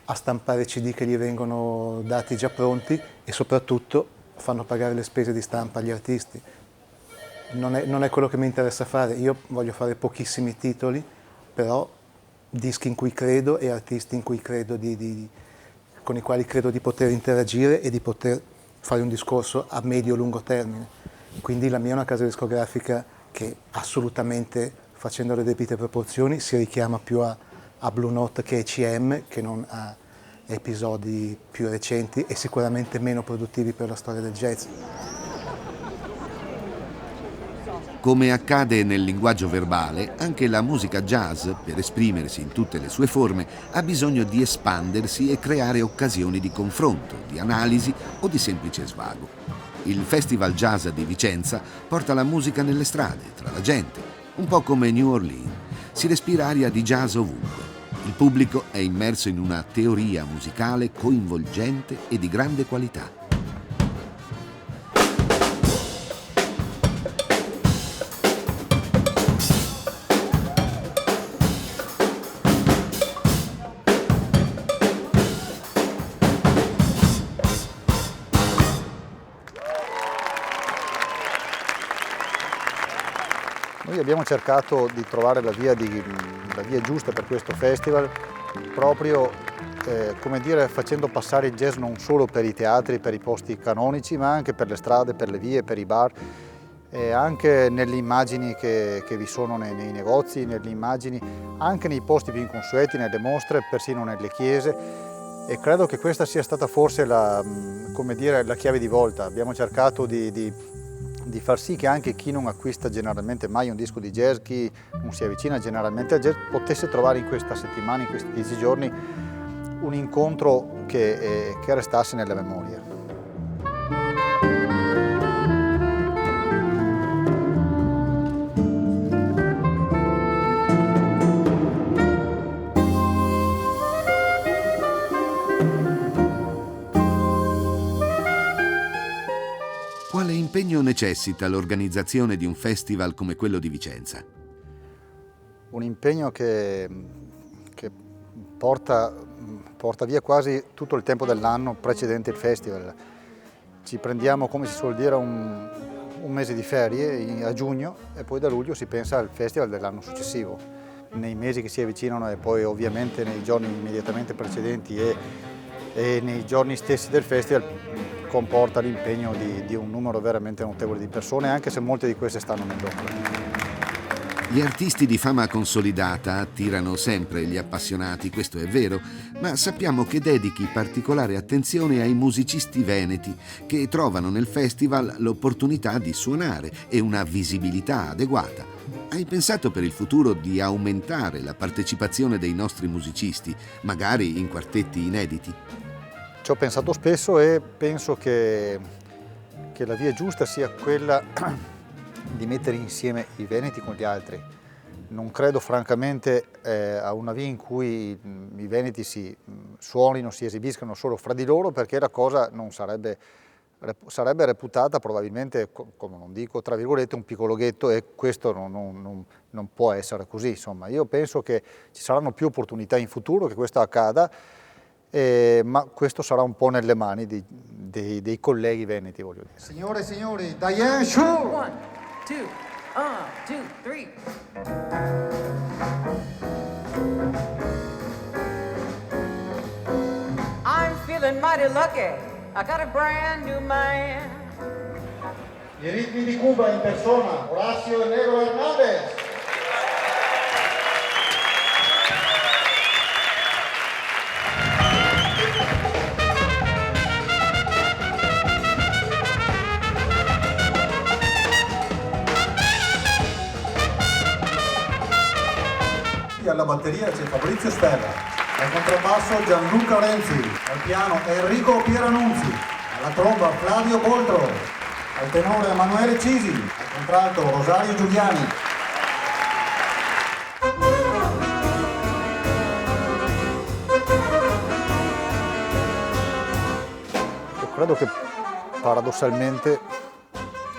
a stampare CD che gli vengono dati già pronti e soprattutto fanno pagare le spese di stampa agli artisti. Non è quello che mi interessa fare. Io voglio fare pochissimi titoli, però dischi in cui credo e artisti in cui credo con i quali credo di poter interagire e di poter fare un discorso a medio-lungo termine. Quindi la mia è una casa discografica che assolutamente, facendo le debite proporzioni, si richiama più a Blue Note che ECM, che non a episodi più recenti e sicuramente meno produttivi per la storia del jazz. Come accade nel linguaggio verbale, anche la musica jazz, per esprimersi in tutte le sue forme, ha bisogno di espandersi e creare occasioni di confronto, di analisi o di semplice svago. Il Festival Jazz di Vicenza porta la musica nelle strade, tra la gente, un po' come New Orleans. Si respira aria di jazz ovunque. Il pubblico è immerso in una teoria musicale coinvolgente e di grande qualità. Noi abbiamo cercato di trovare la via giusta per questo festival, proprio come dire, facendo passare il jazz non solo per i teatri, per i posti canonici, ma anche per le strade, per le vie, per i bar, e anche nelle immagini che vi sono nei negozi, nelle immagini, anche nei posti più inconsueti, nelle mostre, persino nelle chiese. E credo che questa sia stata forse la chiave di volta. Abbiamo cercato di far sì che anche chi non acquista generalmente mai un disco di jazz, chi non si avvicina generalmente al jazz, potesse trovare in questa settimana, in questi 10 giorni, un incontro che restasse nella memoria. Quale impegno necessita l'organizzazione di un festival come quello di Vicenza? Un impegno che porta via quasi tutto il tempo dell'anno precedente il festival. Ci prendiamo, come si suol dire, un mese di ferie a giugno e poi da luglio si pensa al festival dell'anno successivo. Nei mesi che si avvicinano e poi ovviamente nei giorni immediatamente precedenti e nei giorni stessi del festival comporta l'impegno di un numero veramente notevole di persone, anche se molte di queste stanno nell'ombra. Gli artisti di fama consolidata attirano sempre gli appassionati, questo è vero, ma sappiamo che dedichi particolare attenzione ai musicisti veneti che trovano nel festival l'opportunità di suonare e una visibilità adeguata. Hai pensato per il futuro di aumentare la partecipazione dei nostri musicisti, magari in quartetti inediti? Ci ho pensato spesso e penso che la via giusta sia quella di mettere insieme i veneti con gli altri. Non credo francamente a una via in cui i veneti si suonino, si esibiscano solo fra di loro, perché la cosa non sarebbe reputata probabilmente, come non dico, tra virgolette, un piccolo ghetto, e questo non può essere così. Insomma, io penso che ci saranno più opportunità in futuro che questo accada, ma questo sarà un po' nelle mani dei colleghi veneti, voglio dire. Signore e signori, Diane Shure! 2, 2, 3. I'm feeling mighty lucky. I got a brand new man. I ritmi di Cuba in persona, Horacio El Negro Hernández. Alla batteria c'è Fabrizio Stella, al contrabbasso Gianluca Renzi, al piano Enrico Pieranunzi, alla tromba Flavio Boltro, al tenore Emanuele Cisi, al contralto Rosario Giuliani. Io credo che paradossalmente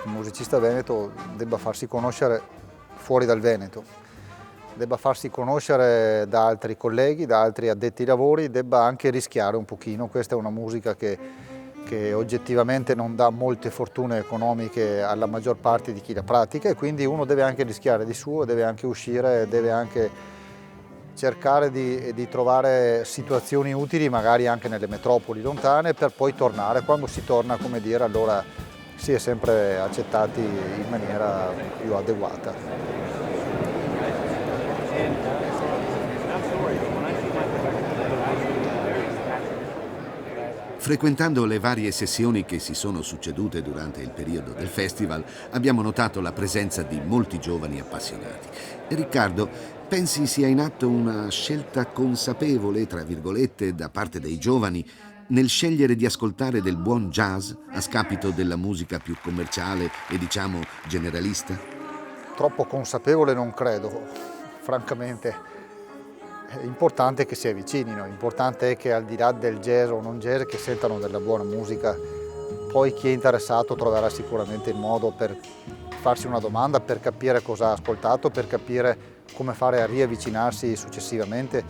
il musicista veneto debba farsi conoscere fuori dal Veneto, debba farsi conoscere da altri colleghi, da altri addetti ai lavori, debba anche rischiare un pochino. Questa è una musica che oggettivamente non dà molte fortune economiche alla maggior parte di chi la pratica, e quindi uno deve anche rischiare di suo, deve anche uscire, deve anche cercare di trovare situazioni utili, magari anche nelle metropoli lontane, per poi tornare. Quando si torna, come dire, allora si è sempre accettati in maniera più adeguata. Frequentando le varie sessioni che si sono succedute durante il periodo del festival, abbiamo notato la presenza di molti giovani appassionati. Riccardo, pensi sia in atto una scelta consapevole, tra virgolette, da parte dei giovani nel scegliere di ascoltare del buon jazz a scapito della musica più commerciale e, diciamo, generalista? Troppo consapevole non credo, francamente. È importante che si avvicinino, importante è che al di là del jazz o non jazz, che sentano della buona musica. Poi chi è interessato troverà sicuramente il modo per farsi una domanda, per capire cosa ha ascoltato, per capire come fare a riavvicinarsi successivamente,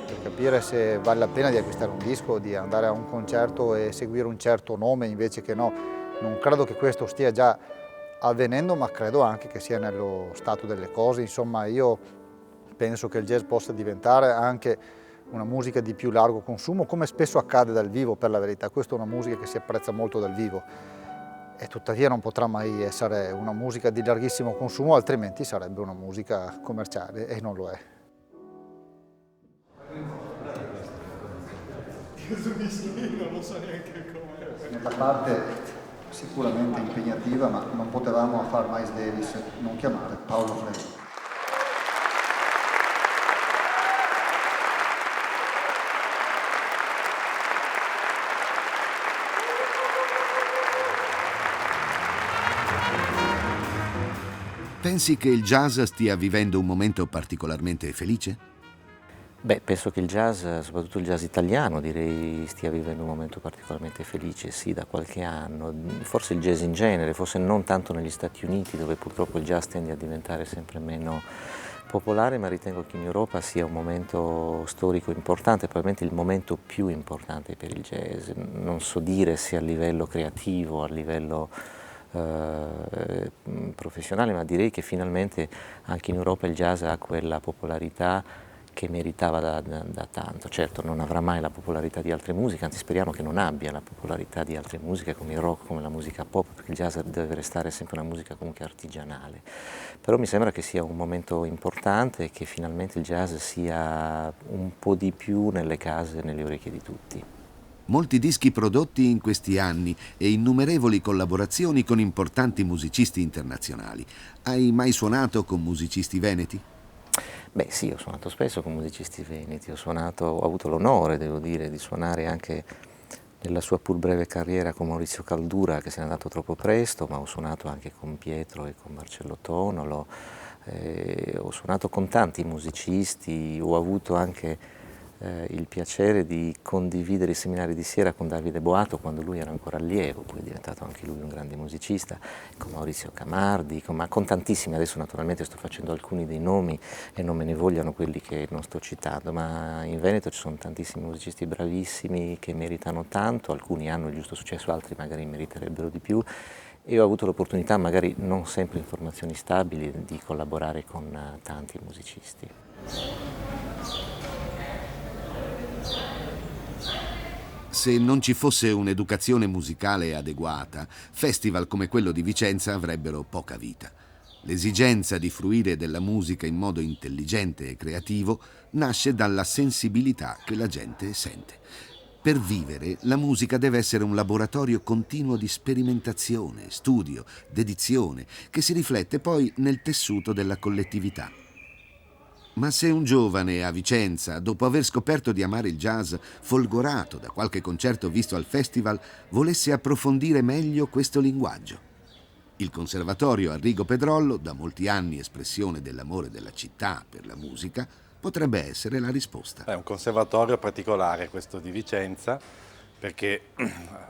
per capire se vale la pena di acquistare un disco, di andare a un concerto e seguire un certo nome invece che no. Non credo che questo stia già avvenendo, ma credo anche che sia nello stato delle cose. Insomma, io penso che il jazz possa diventare anche una musica di più largo consumo, come spesso accade dal vivo, per la verità. Questa è una musica che si apprezza molto dal vivo e tuttavia non potrà mai essere una musica di larghissimo consumo, altrimenti sarebbe una musica commerciale e non lo è. Non so neanche come. Nella parte sicuramente impegnativa, ma non potevamo a far Miles Davis non chiamare Paolo Freire. Pensi che il jazz stia vivendo un momento particolarmente felice? Beh, penso che il jazz, soprattutto il jazz italiano, direi stia vivendo un momento particolarmente felice, sì, da qualche anno. Forse il jazz in genere, forse non tanto negli Stati Uniti, dove purtroppo il jazz tende a diventare sempre meno popolare, ma ritengo che in Europa sia un momento storico importante, probabilmente il momento più importante per il jazz. Non so dire se a livello creativo, a livello professionale, ma direi che finalmente anche in Europa il jazz ha quella popolarità che meritava da tanto. Certo non avrà mai la popolarità di altre musiche, anzi speriamo che non abbia la popolarità di altre musiche come il rock, come la musica pop, perché il jazz deve restare sempre una musica comunque artigianale. Però mi sembra che sia un momento importante e che finalmente il jazz sia un po' di più nelle case e nelle orecchie di tutti. Molti dischi prodotti in questi anni e innumerevoli collaborazioni con importanti musicisti internazionali. Hai mai suonato con musicisti veneti? Beh sì, ho suonato spesso con musicisti veneti, ho avuto l'onore, devo dire, di suonare anche nella sua pur breve carriera con Maurizio Caldura, che se n'è andato troppo presto, ma ho suonato anche con Pietro e con Marcello Tonolo, ho suonato con tanti musicisti, ho avuto anche il piacere di condividere i seminari di sera con Davide Boato quando lui era ancora allievo, poi è diventato anche lui un grande musicista, con Maurizio Camardi, ma con tantissimi. Adesso naturalmente sto facendo alcuni dei nomi e non me ne vogliano quelli che non sto citando, ma in Veneto ci sono tantissimi musicisti bravissimi che meritano tanto, alcuni hanno il giusto successo, altri magari meriterebbero di più, e ho avuto l'opportunità, magari non sempre in formazioni stabili, di collaborare con tanti musicisti. Se non ci fosse un'educazione musicale adeguata, festival come quello di Vicenza avrebbero poca vita. L'esigenza di fruire della musica in modo intelligente e creativo nasce dalla sensibilità che la gente sente. Per vivere, la musica deve essere un laboratorio continuo di sperimentazione, studio, dedizione, che si riflette poi nel tessuto della collettività. Ma se un giovane a Vicenza, dopo aver scoperto di amare il jazz, folgorato da qualche concerto visto al festival, volesse approfondire meglio questo linguaggio, il Conservatorio Arrigo Pedrollo, da molti anni espressione dell'amore della città per la musica, potrebbe essere la risposta. È un conservatorio particolare questo di Vicenza, perché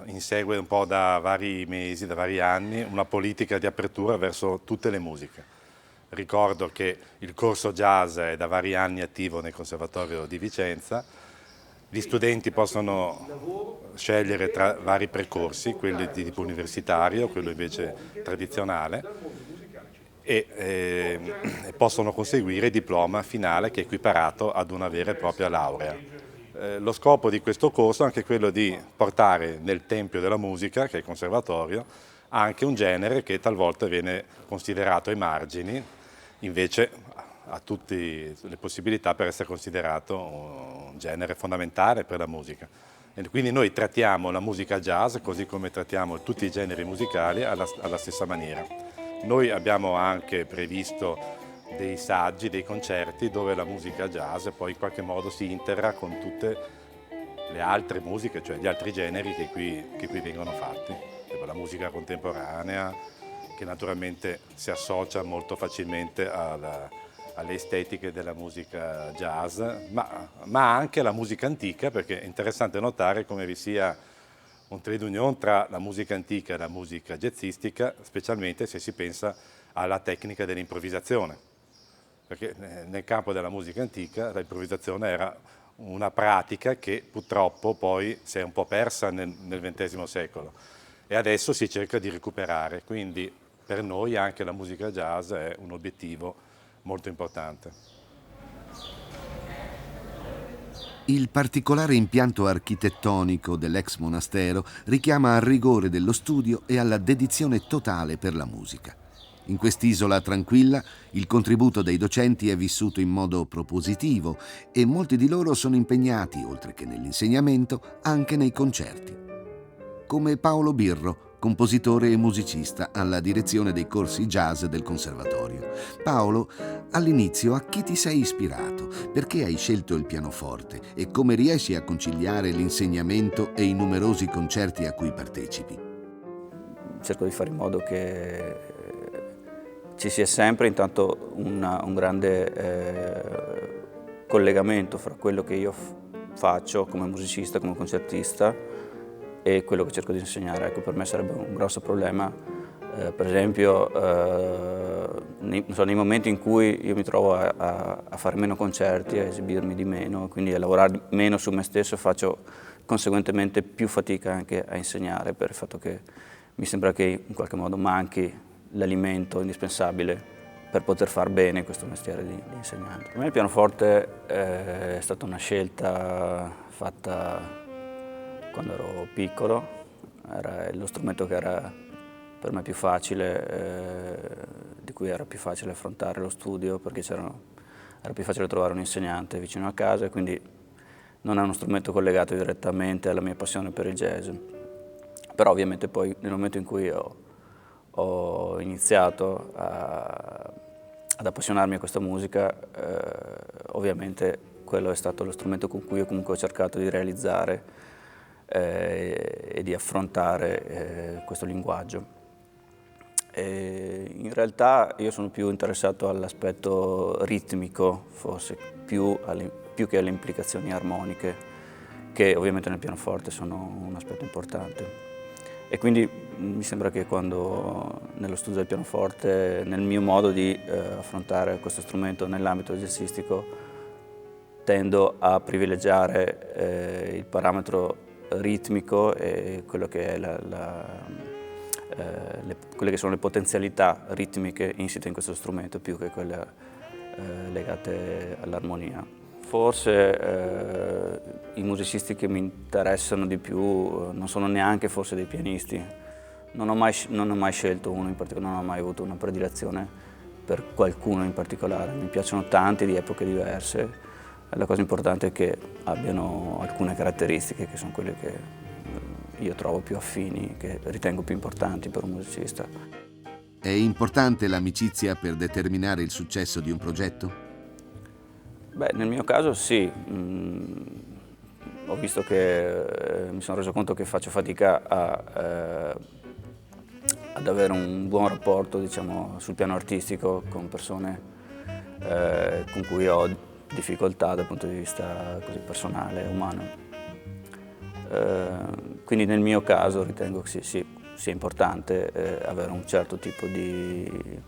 insegue un po' da vari mesi, da vari anni, una politica di apertura verso tutte le musiche. Ricordo che il corso jazz è da vari anni attivo nel Conservatorio di Vicenza. Gli studenti possono scegliere tra vari percorsi, quelli di tipo universitario, quello invece tradizionale, e possono conseguire il diploma finale che è equiparato ad una vera e propria laurea. Lo scopo di questo corso è anche quello di portare nel tempio della musica, che è il Conservatorio, anche un genere che talvolta viene considerato ai margini, invece ha tutte le possibilità per essere considerato un genere fondamentale per la musica. E quindi noi trattiamo la musica jazz così come trattiamo tutti i generi musicali alla stessa maniera. Noi abbiamo anche previsto dei saggi, dei concerti dove la musica jazz poi in qualche modo si integra con tutte le altre musiche, cioè gli altri generi che qui vengono fatti. La musica contemporanea, che naturalmente si associa molto facilmente alle estetiche della musica jazz, ma anche alla musica antica, perché è interessante notare come vi sia un trade union tra la musica antica e la musica jazzistica, specialmente se si pensa alla tecnica dell'improvvisazione, perché nel campo della musica antica l'improvvisazione era una pratica che purtroppo poi si è un po' persa nel XX secolo e adesso si cerca di recuperare, quindi per noi anche la musica jazz è un obiettivo molto importante. Il particolare impianto architettonico dell'ex monastero richiama al rigore dello studio e alla dedizione totale per la musica. In quest'isola tranquilla il contributo dei docenti è vissuto in modo propositivo e molti di loro sono impegnati, oltre che nell'insegnamento, anche nei concerti. Come Paolo Birro, compositore e musicista alla direzione dei corsi jazz del Conservatorio. Paolo, all'inizio a chi ti sei ispirato? Perché hai scelto il pianoforte? E come riesci a conciliare l'insegnamento e i numerosi concerti a cui partecipi? Cerco di fare in modo che ci sia sempre intanto un grande collegamento fra quello che io faccio come musicista, come concertista, e quello che cerco di insegnare. Ecco, per me sarebbe un grosso problema Per esempio, nei momenti in cui io mi trovo a fare meno concerti, a esibirmi di meno, quindi a lavorare meno su me stesso, faccio conseguentemente più fatica anche a insegnare, per il fatto che mi sembra che in qualche modo manchi l'alimento indispensabile per poter far bene questo mestiere di insegnante. Per me il pianoforte è stata una scelta fatta quando ero piccolo, era lo strumento che era per me più facile, di cui era più facile affrontare lo studio, perché era più facile trovare un insegnante vicino a casa, e quindi non è uno strumento collegato direttamente alla mia passione per il jazz. Però ovviamente poi nel momento in cui ho iniziato ad appassionarmi a questa musica, ovviamente quello è stato lo strumento con cui io comunque ho cercato di realizzare e di affrontare questo linguaggio. In realtà io sono più interessato all'aspetto ritmico, forse più che alle implicazioni armoniche, che ovviamente nel pianoforte sono un aspetto importante. E quindi mi sembra che quando nello studio del pianoforte, nel mio modo di affrontare questo strumento nell'ambito jazzistico, tendo a privilegiare il parametro ritmico e quello che è quelle che sono le potenzialità ritmiche insite in questo strumento, più che quelle legate all'armonia. Forse i musicisti che mi interessano di più non sono neanche forse dei pianisti. Non ho mai scelto uno in particolare, non ho mai avuto una predilezione per qualcuno in particolare. Mi piacciono tanti di epoche diverse. La cosa importante è che abbiano alcune caratteristiche che sono quelle che io trovo più affini, che ritengo più importanti per un musicista. È importante l'amicizia per determinare il successo di un progetto? Beh, nel mio caso sì. Ho visto che mi sono reso conto che faccio fatica ad avere un buon rapporto, diciamo, sul piano artistico con persone con cui ho difficoltà dal punto di vista così personale e umano. Quindi nel mio caso ritengo che sia importante avere un certo tipo di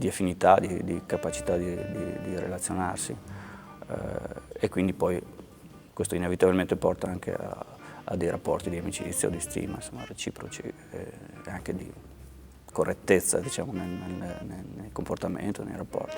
affinità, di capacità di relazionarsi, e quindi poi questo inevitabilmente porta anche a dei rapporti di amicizia o di stima, insomma, reciproci, e anche di correttezza, diciamo, nel comportamento, nei rapporti.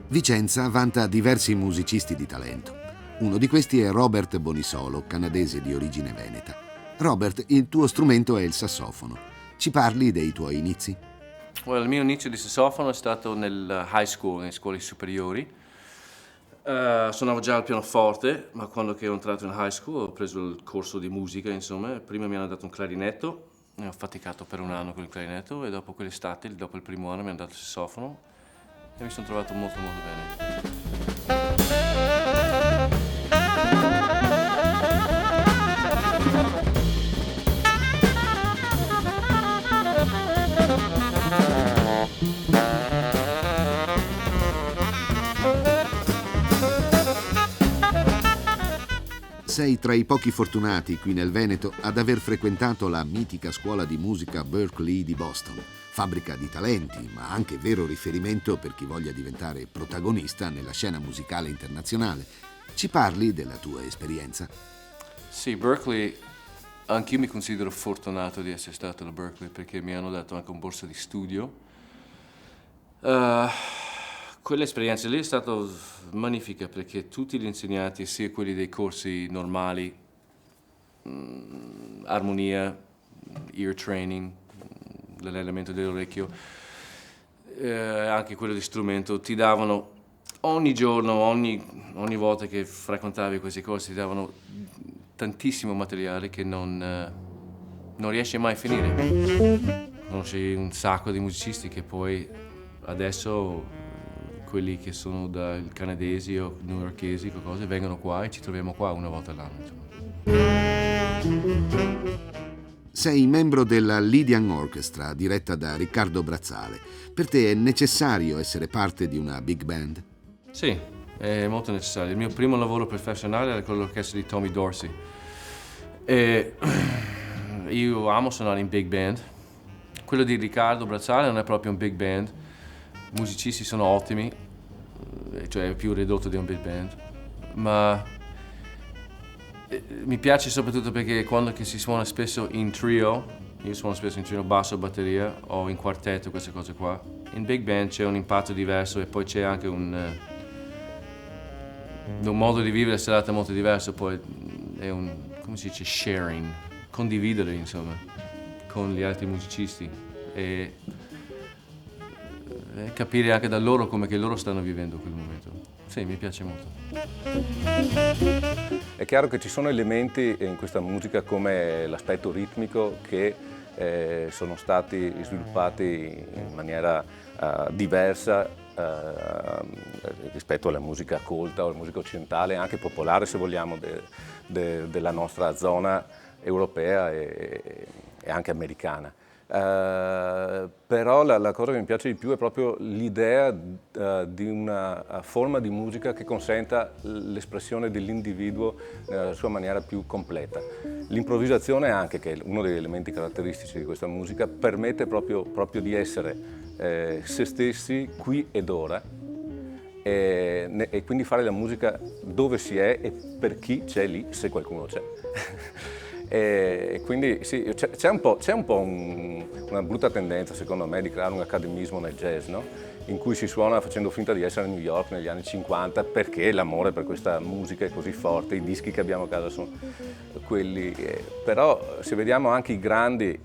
Vicenza vanta diversi musicisti di talento. Uno di questi è Robert Bonisolo, canadese di origine veneta. Robert, il tuo strumento è il sassofono. Ci parli dei tuoi inizi? Il mio inizio di sassofono è stato nel high school, nelle scuole superiori. Suonavo già il pianoforte, ma quando ero entrato in high school ho preso il corso di musica, insomma. Prima mi hanno dato un clarinetto, e ho faticato per un anno con il clarinetto, e dopo quell'estate, dopo il primo anno, mi hanno dato il sassofono e mi sono trovato molto bene. Sei tra i pochi fortunati qui nel Veneto ad aver frequentato la mitica scuola di musica Berklee di Boston, fabbrica di talenti, ma anche vero riferimento per chi voglia diventare protagonista nella scena musicale internazionale. Ci parli della tua esperienza? Sì, Berklee, anch'io mi considero fortunato di essere stato alla Berklee perché mi hanno dato anche un borsa di studio. Quell'esperienza lì è stata magnifica perché tutti gli insegnanti, sia quelli dei corsi normali, armonia, ear training, l'allenamento dell'orecchio, anche quello di strumento, ti davano ogni giorno, ogni volta che frequentavi questi corsi, ti davano tantissimo materiale che non riesci mai a finire. Conosci un sacco di musicisti che poi adesso, quelli che sono canadesi o newyorkesi, qualcosa, vengono qua e ci troviamo qua una volta all'anno. Sei membro della Lydian Orchestra, diretta da Riccardo Brazzale. Per te è necessario essere parte di una big band? Sì, è molto necessario. Il mio primo lavoro professionale era con l'orchestra di Tommy Dorsey. E io amo suonare in big band. Quello di Riccardo Brazzale non è proprio un big band. I musicisti sono ottimi, cioè è più ridotto di un big band. Ma mi piace soprattutto perché quando si suona spesso in trio, io suono spesso in trio basso, batteria o in quartetto, queste cose qua. In big band c'è un impatto diverso e poi c'è anche un modo di vivere la serata molto diverso, poi è come si dice, sharing, condividere insomma, con gli altri musicisti e capire anche da loro come che loro stanno vivendo quel momento. Sì, mi piace molto. È chiaro che ci sono elementi in questa musica come l'aspetto ritmico che sono stati sviluppati in maniera diversa rispetto alla musica colta o alla musica occidentale, anche popolare se vogliamo, della nostra zona europea e anche americana. Però la cosa che mi piace di più è proprio l'idea di una forma di musica che consenta l'espressione dell'individuo nella sua maniera più completa. L'improvvisazione anche, che è uno degli elementi caratteristici di questa musica, permette proprio di essere se stessi qui ed ora e quindi fare la musica dove si è e per chi c'è lì, se qualcuno c'è. E quindi sì, c'è un po' una brutta tendenza secondo me di creare un accademismo nel jazz, no? In cui si suona facendo finta di essere a New York negli anni 50 perché l'amore per questa musica è così forte, i dischi che abbiamo a casa sono quelli. Però se vediamo anche i grandi,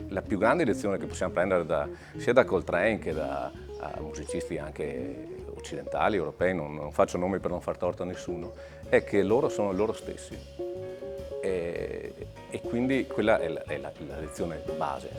la più grande lezione che possiamo prendere sia da Coltrane che da musicisti anche occidentali, europei, non faccio nomi per non far torto a nessuno, è che loro sono loro stessi. E quindi quella è la lezione base,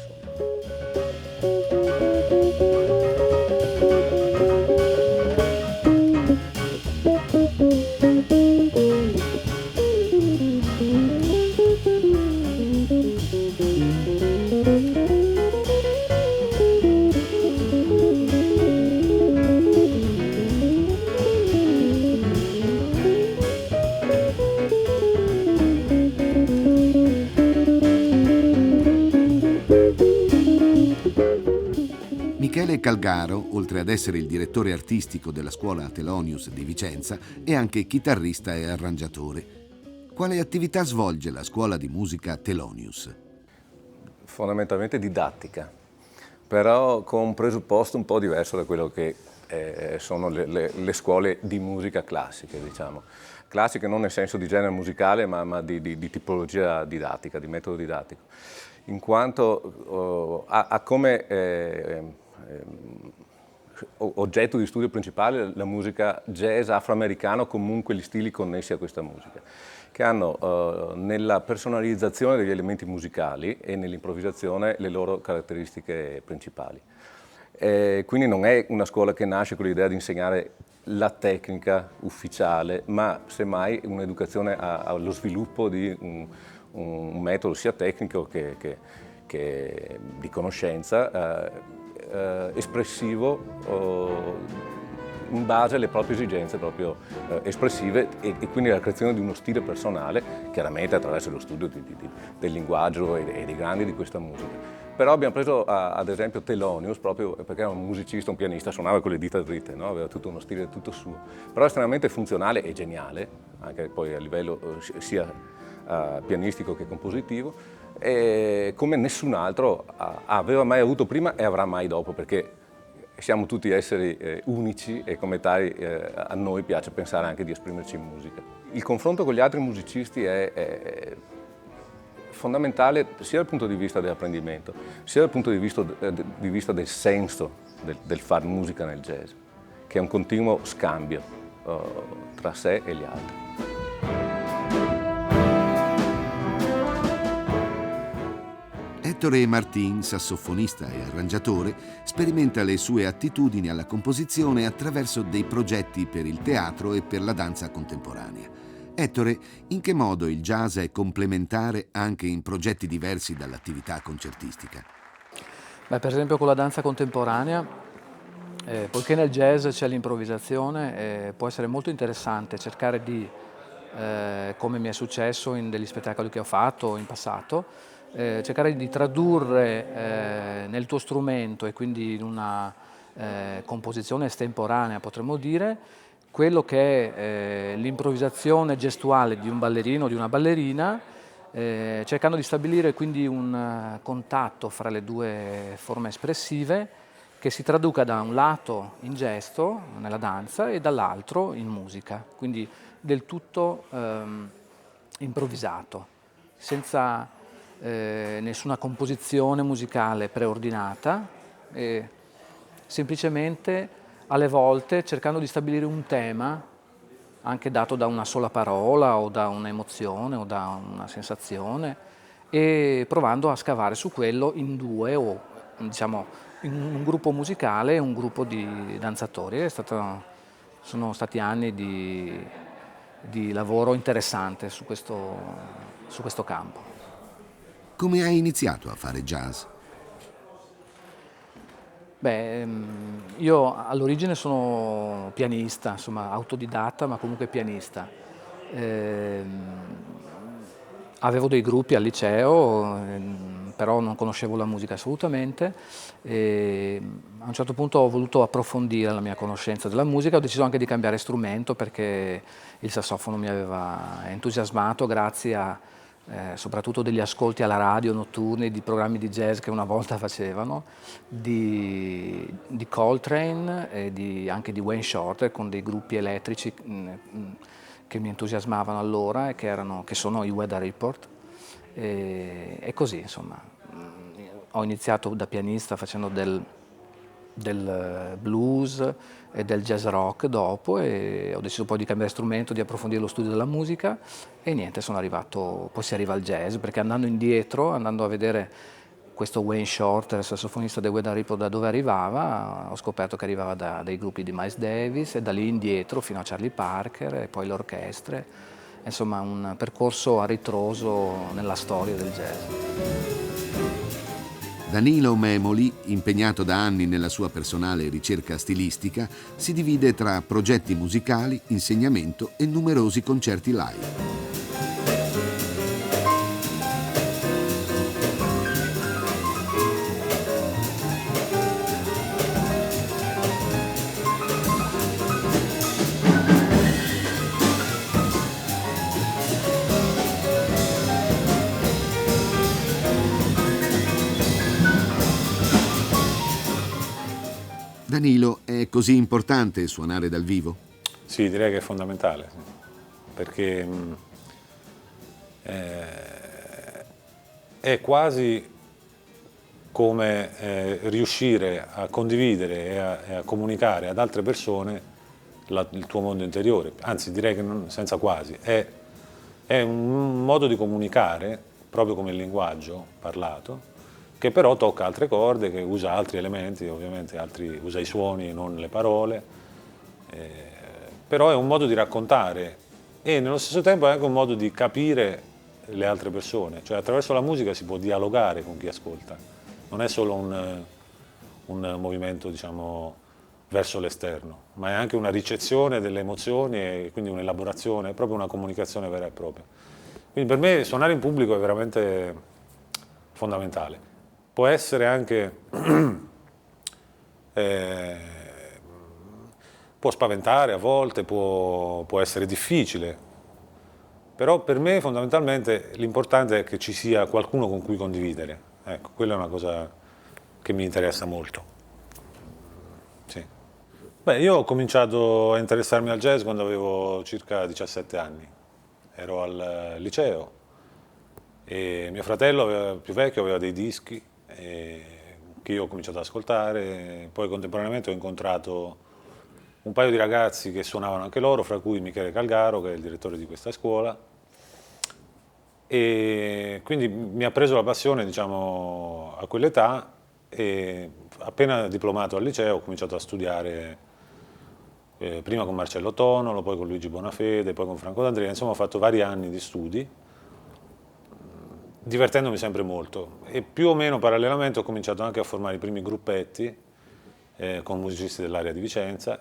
Michele Calgaro, oltre ad essere il direttore artistico della scuola Thelonious di Vicenza, è anche chitarrista e arrangiatore. Quale attività svolge la scuola di musica Thelonious? Fondamentalmente didattica, però con un presupposto un po' diverso da quello che sono le scuole di musica classiche, diciamo. Classiche non nel senso di genere musicale, ma di tipologia didattica, di metodo didattico, in quanto ha come oggetto di studio principale la musica jazz afroamericana, o comunque gli stili connessi a questa musica, che hanno nella personalizzazione degli elementi musicali e nell'improvvisazione le loro caratteristiche principali. Quindi non è una scuola che nasce con l'idea di insegnare la tecnica ufficiale, ma semmai un'educazione allo sviluppo di un metodo sia tecnico che di conoscenza espressivo in base alle proprie esigenze proprio espressive e quindi la creazione di uno stile personale, chiaramente attraverso lo studio del linguaggio e dei grandi di questa musica. Però abbiamo preso ad esempio Thelonious proprio perché era un musicista, un pianista, suonava con le dita dritte, no? Aveva tutto uno stile tutto suo, però estremamente funzionale e geniale, anche poi a livello sia pianistico che compositivo, e come nessun altro aveva mai avuto prima e avrà mai dopo, perché siamo tutti esseri unici e come tali a noi piace pensare anche di esprimerci in musica. Il confronto con gli altri musicisti è fondamentale sia dal punto di vista dell'apprendimento, sia dal punto di vista del senso del far musica nel jazz, che è un continuo scambio tra sé e gli altri. Ettore Martin, sassofonista e arrangiatore, sperimenta le sue attitudini alla composizione attraverso dei progetti per il teatro e per la danza contemporanea. Ettore, in che modo il jazz è complementare anche in progetti diversi dall'attività concertistica? Beh, per esempio con la danza contemporanea, poiché nel jazz c'è l'improvvisazione, può essere molto interessante cercare di, come mi è successo in degli spettacoli che ho fatto in passato, cercare di tradurre nel tuo strumento e quindi in una composizione estemporanea, potremmo dire, quello che è l'improvvisazione gestuale di un ballerino o di una ballerina, cercando di stabilire quindi un contatto fra le due forme espressive che si traduca da un lato in gesto, nella danza, e dall'altro in musica, quindi del tutto improvvisato, senza nessuna composizione musicale preordinata, e semplicemente alle volte cercando di stabilire un tema anche dato da una sola parola o da un'emozione o da una sensazione, e provando a scavare su quello in due o diciamo in un gruppo musicale e un gruppo di danzatori. Sono stati anni di lavoro interessante su questo campo. Come hai iniziato a fare jazz? Beh, io all'origine sono pianista, insomma autodidatta, ma comunque pianista. Avevo dei gruppi al liceo, però non conoscevo la musica assolutamente, e a un certo punto ho voluto approfondire la mia conoscenza della musica, ho deciso anche di cambiare strumento perché il sassofono mi aveva entusiasmato grazie a soprattutto degli ascolti alla radio notturni di programmi di jazz che una volta facevano, di Coltrane e anche di Wayne Shorter, con dei gruppi elettrici che mi entusiasmavano allora e che sono i Weather Report, e così insomma ho iniziato da pianista facendo del blues e del jazz rock dopo, e ho deciso poi di cambiare strumento, di approfondire lo studio della musica, e niente, poi si arriva al jazz, perché andando indietro, andando a vedere questo Wayne Shorter, sassofonista dei Weather Report, da dove arrivava, ho scoperto che arrivava dai gruppi di Miles Davis, e da lì indietro fino a Charlie Parker e poi le orchestre, insomma un percorso a ritroso nella storia del jazz. Danilo Memoli, impegnato da anni nella sua personale ricerca stilistica, si divide tra progetti musicali, insegnamento e numerosi concerti live. Danilo, è così importante suonare dal vivo? Sì, direi che è fondamentale, perché è quasi come riuscire a condividere e a comunicare ad altre persone il tuo mondo interiore, anzi direi che senza quasi, è un modo di comunicare, proprio come il linguaggio parlato, che però tocca altre corde, che usa altri elementi, ovviamente usa i suoni e non le parole, però è un modo di raccontare e nello stesso tempo è anche un modo di capire le altre persone, cioè attraverso la musica si può dialogare con chi ascolta, non è solo un movimento, diciamo, verso l'esterno, ma è anche una ricezione delle emozioni e quindi un'elaborazione, è proprio una comunicazione vera e propria. Quindi per me suonare in pubblico è veramente fondamentale. Può essere anche, può spaventare a volte, può essere difficile, però per me fondamentalmente l'importante è che ci sia qualcuno con cui condividere. Ecco, quella è una cosa che mi interessa molto. Sì. Beh, io ho cominciato a interessarmi al jazz quando avevo circa 17 anni, ero al liceo E mio fratello più vecchio aveva dei dischi che io ho cominciato ad ascoltare, poi contemporaneamente ho incontrato un paio di ragazzi che suonavano anche loro, fra cui Michele Calgaro, che è il direttore di questa scuola, e quindi mi ha preso la passione, diciamo, a quell'età, e appena diplomato al liceo ho cominciato a studiare prima con Marcello Tonolo, poi con Luigi Bonafede, poi con Franco D'Andrea, insomma ho fatto vari anni di studi, divertendomi sempre molto, e più o meno parallelamente ho cominciato anche a formare i primi gruppetti con musicisti dell'area di Vicenza,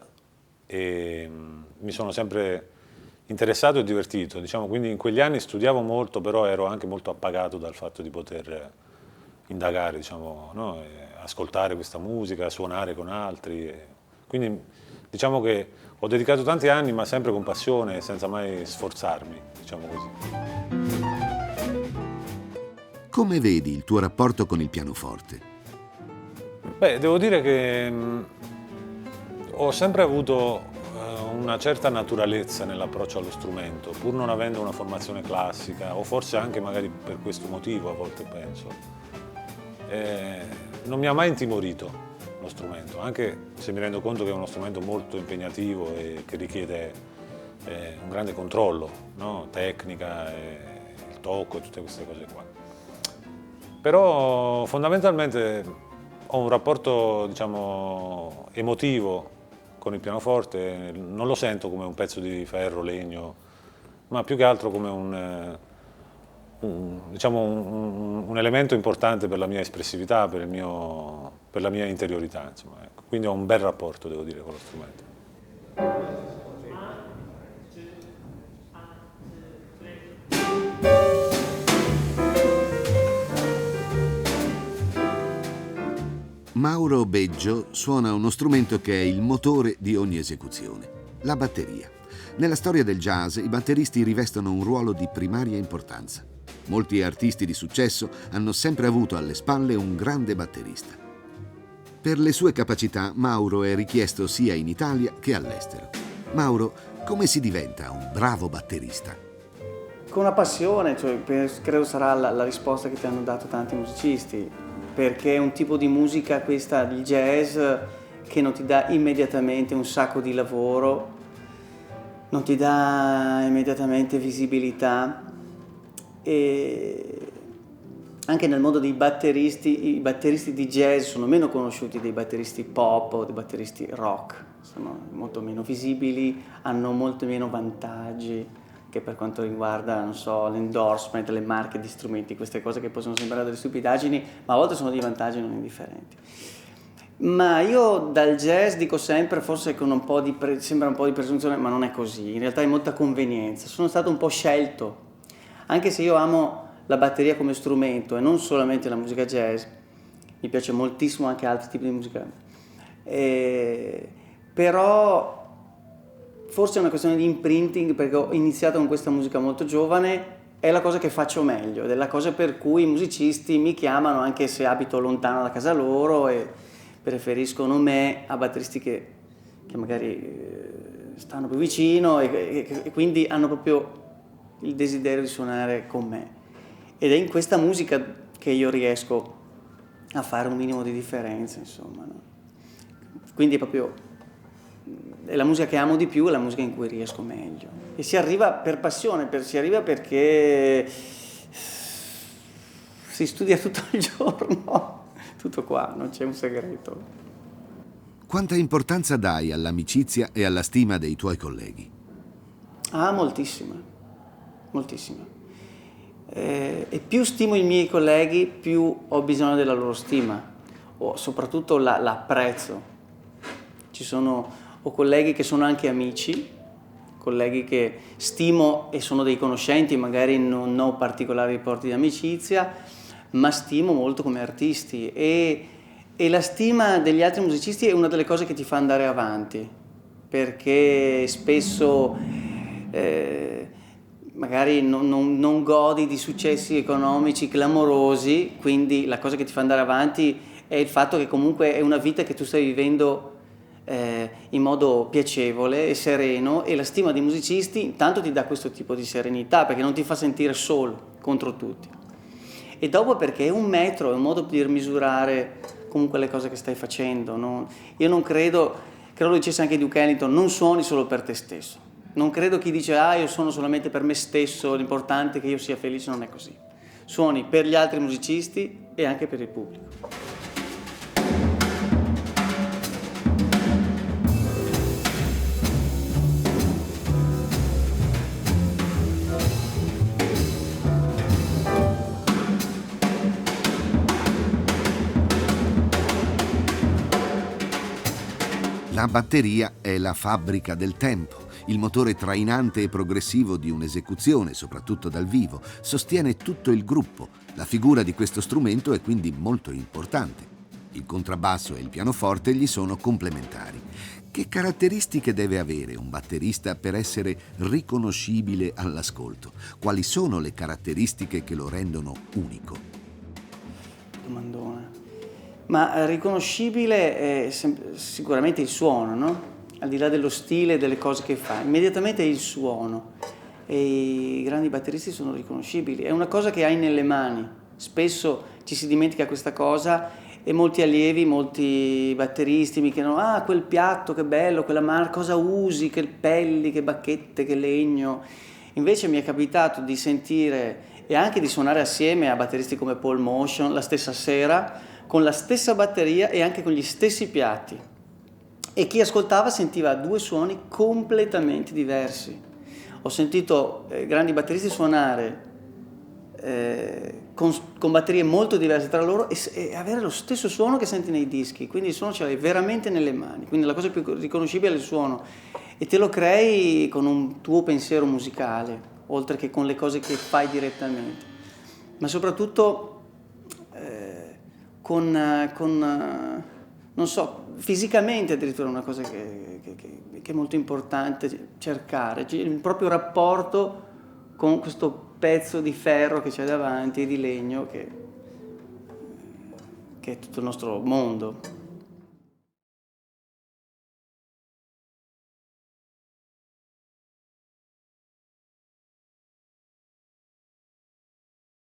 e mi sono sempre interessato e divertito, diciamo, quindi in quegli anni studiavo molto, però ero anche molto appagato dal fatto di poter indagare, diciamo, no? Ascoltare questa musica, suonare con altri, quindi diciamo che ho dedicato tanti anni, ma sempre con passione, senza mai sforzarmi, diciamo così. Come vedi il tuo rapporto con il pianoforte? Beh, devo dire che ho sempre avuto una certa naturalezza nell'approccio allo strumento, pur non avendo una formazione classica, o forse anche magari per questo motivo a volte penso. Non mi ha mai intimorito lo strumento, anche se mi rendo conto che è uno strumento molto impegnativo e che richiede un grande controllo, no? Tecnica, il tocco e tutte queste cose qua. Però fondamentalmente ho un rapporto, diciamo, emotivo con il pianoforte, non lo sento come un pezzo di ferro, legno, ma più che altro come un elemento importante per la mia espressività, per la mia interiorità, insomma, ecco. Quindi ho un bel rapporto, devo dire, con lo strumento. Mauro Beggio suona uno strumento che è il motore di ogni esecuzione, la batteria. Nella storia del jazz i batteristi rivestono un ruolo di primaria importanza. Molti artisti di successo hanno sempre avuto alle spalle un grande batterista. Per le sue capacità Mauro è richiesto sia in Italia che all'estero. Mauro, come si diventa un bravo batterista? Con una passione, cioè, credo sarà la risposta che ti hanno dato tanti musicisti, perché è un tipo di musica, questa di jazz, che non ti dà immediatamente un sacco di lavoro, non ti dà immediatamente visibilità, e anche nel mondo dei batteristi, i batteristi di jazz sono meno conosciuti dei batteristi pop o dei batteristi rock, sono molto meno visibili, hanno molto meno vantaggi che per quanto riguarda, non so, l'endorsement, le marche di strumenti, queste cose che possono sembrare delle stupidaggini, ma a volte sono dei vantaggi non indifferenti. Ma io dal jazz dico sempre, forse con un po' sembra un po' di presunzione, ma non è così, in realtà è molta convenienza. Sono stato un po' scelto, anche se io amo la batteria come strumento e non solamente la musica jazz, mi piace moltissimo anche altri tipi di musica, però forse è una questione di imprinting, perché ho iniziato con questa musica molto giovane, è la cosa che faccio meglio, ed è la cosa per cui i musicisti mi chiamano anche se abito lontano da casa loro e preferiscono me a batteristi che magari stanno più vicino e quindi hanno proprio il desiderio di suonare con me. Ed è in questa musica che io riesco a fare un minimo di differenza, insomma, no? Quindi è proprio è la musica che amo di più, è la musica in cui riesco meglio. E si arriva per passione, si arriva perché si studia tutto il giorno, tutto qua, non c'è un segreto. Quanta importanza dai all'amicizia e alla stima dei tuoi colleghi? Ah, moltissima, moltissima. E più stimo i miei colleghi, più ho bisogno della loro stima, o soprattutto l'apprezzo. Ho colleghi che sono anche amici, colleghi che stimo e sono dei conoscenti, magari non ho particolari rapporti di amicizia, ma stimo molto come artisti, e la stima degli altri musicisti è una delle cose che ti fa andare avanti, perché spesso magari non godi di successi economici clamorosi, quindi la cosa che ti fa andare avanti è il fatto che comunque è una vita che tu stai vivendo in modo piacevole e sereno, e la stima dei musicisti intanto ti dà questo tipo di serenità, perché non ti fa sentire solo contro tutti. e dopo perché un metro è un modo per misurare comunque le cose che stai facendo. Io non credo lo dicesse anche Duke Ellington, non suoni solo per te stesso. Non credo chi dice io suono solamente per me stesso, l'importante è che io sia felice, non è così. Suoni per gli altri musicisti e anche per il pubblico. La batteria è la fabbrica del tempo, il motore trainante e progressivo di un'esecuzione, soprattutto dal vivo, sostiene tutto il gruppo. La figura di questo strumento è quindi molto importante. Il contrabbasso e il pianoforte gli sono complementari. Che caratteristiche deve avere un batterista per essere riconoscibile all'ascolto? Quali sono le caratteristiche che lo rendono unico? Domandone. Ma riconoscibile è sicuramente il suono, no? Al di là dello stile e delle cose che fa, immediatamente è il suono. E i grandi batteristi sono riconoscibili, è una cosa che hai nelle mani. Spesso ci si dimentica questa cosa e molti allievi, molti batteristi mi chiedono quel piatto che bello, quella marca, cosa usi, che pelli, che bacchette, che legno. Invece mi è capitato di sentire e anche di suonare assieme a batteristi come Paul Motion la stessa sera, con la stessa batteria e anche con gli stessi piatti. E chi ascoltava sentiva due suoni completamente diversi. Ho sentito grandi batteristi suonare con batterie molto diverse tra loro e avere lo stesso suono che senti nei dischi, quindi il suono ce l'hai veramente nelle mani, quindi la cosa più riconoscibile è il suono e te lo crei con un tuo pensiero musicale, oltre che con le cose che fai direttamente, ma soprattutto non so, fisicamente addirittura è una cosa che è molto importante cercare, il proprio rapporto con questo pezzo di ferro che c'è davanti e di legno che è tutto il nostro mondo.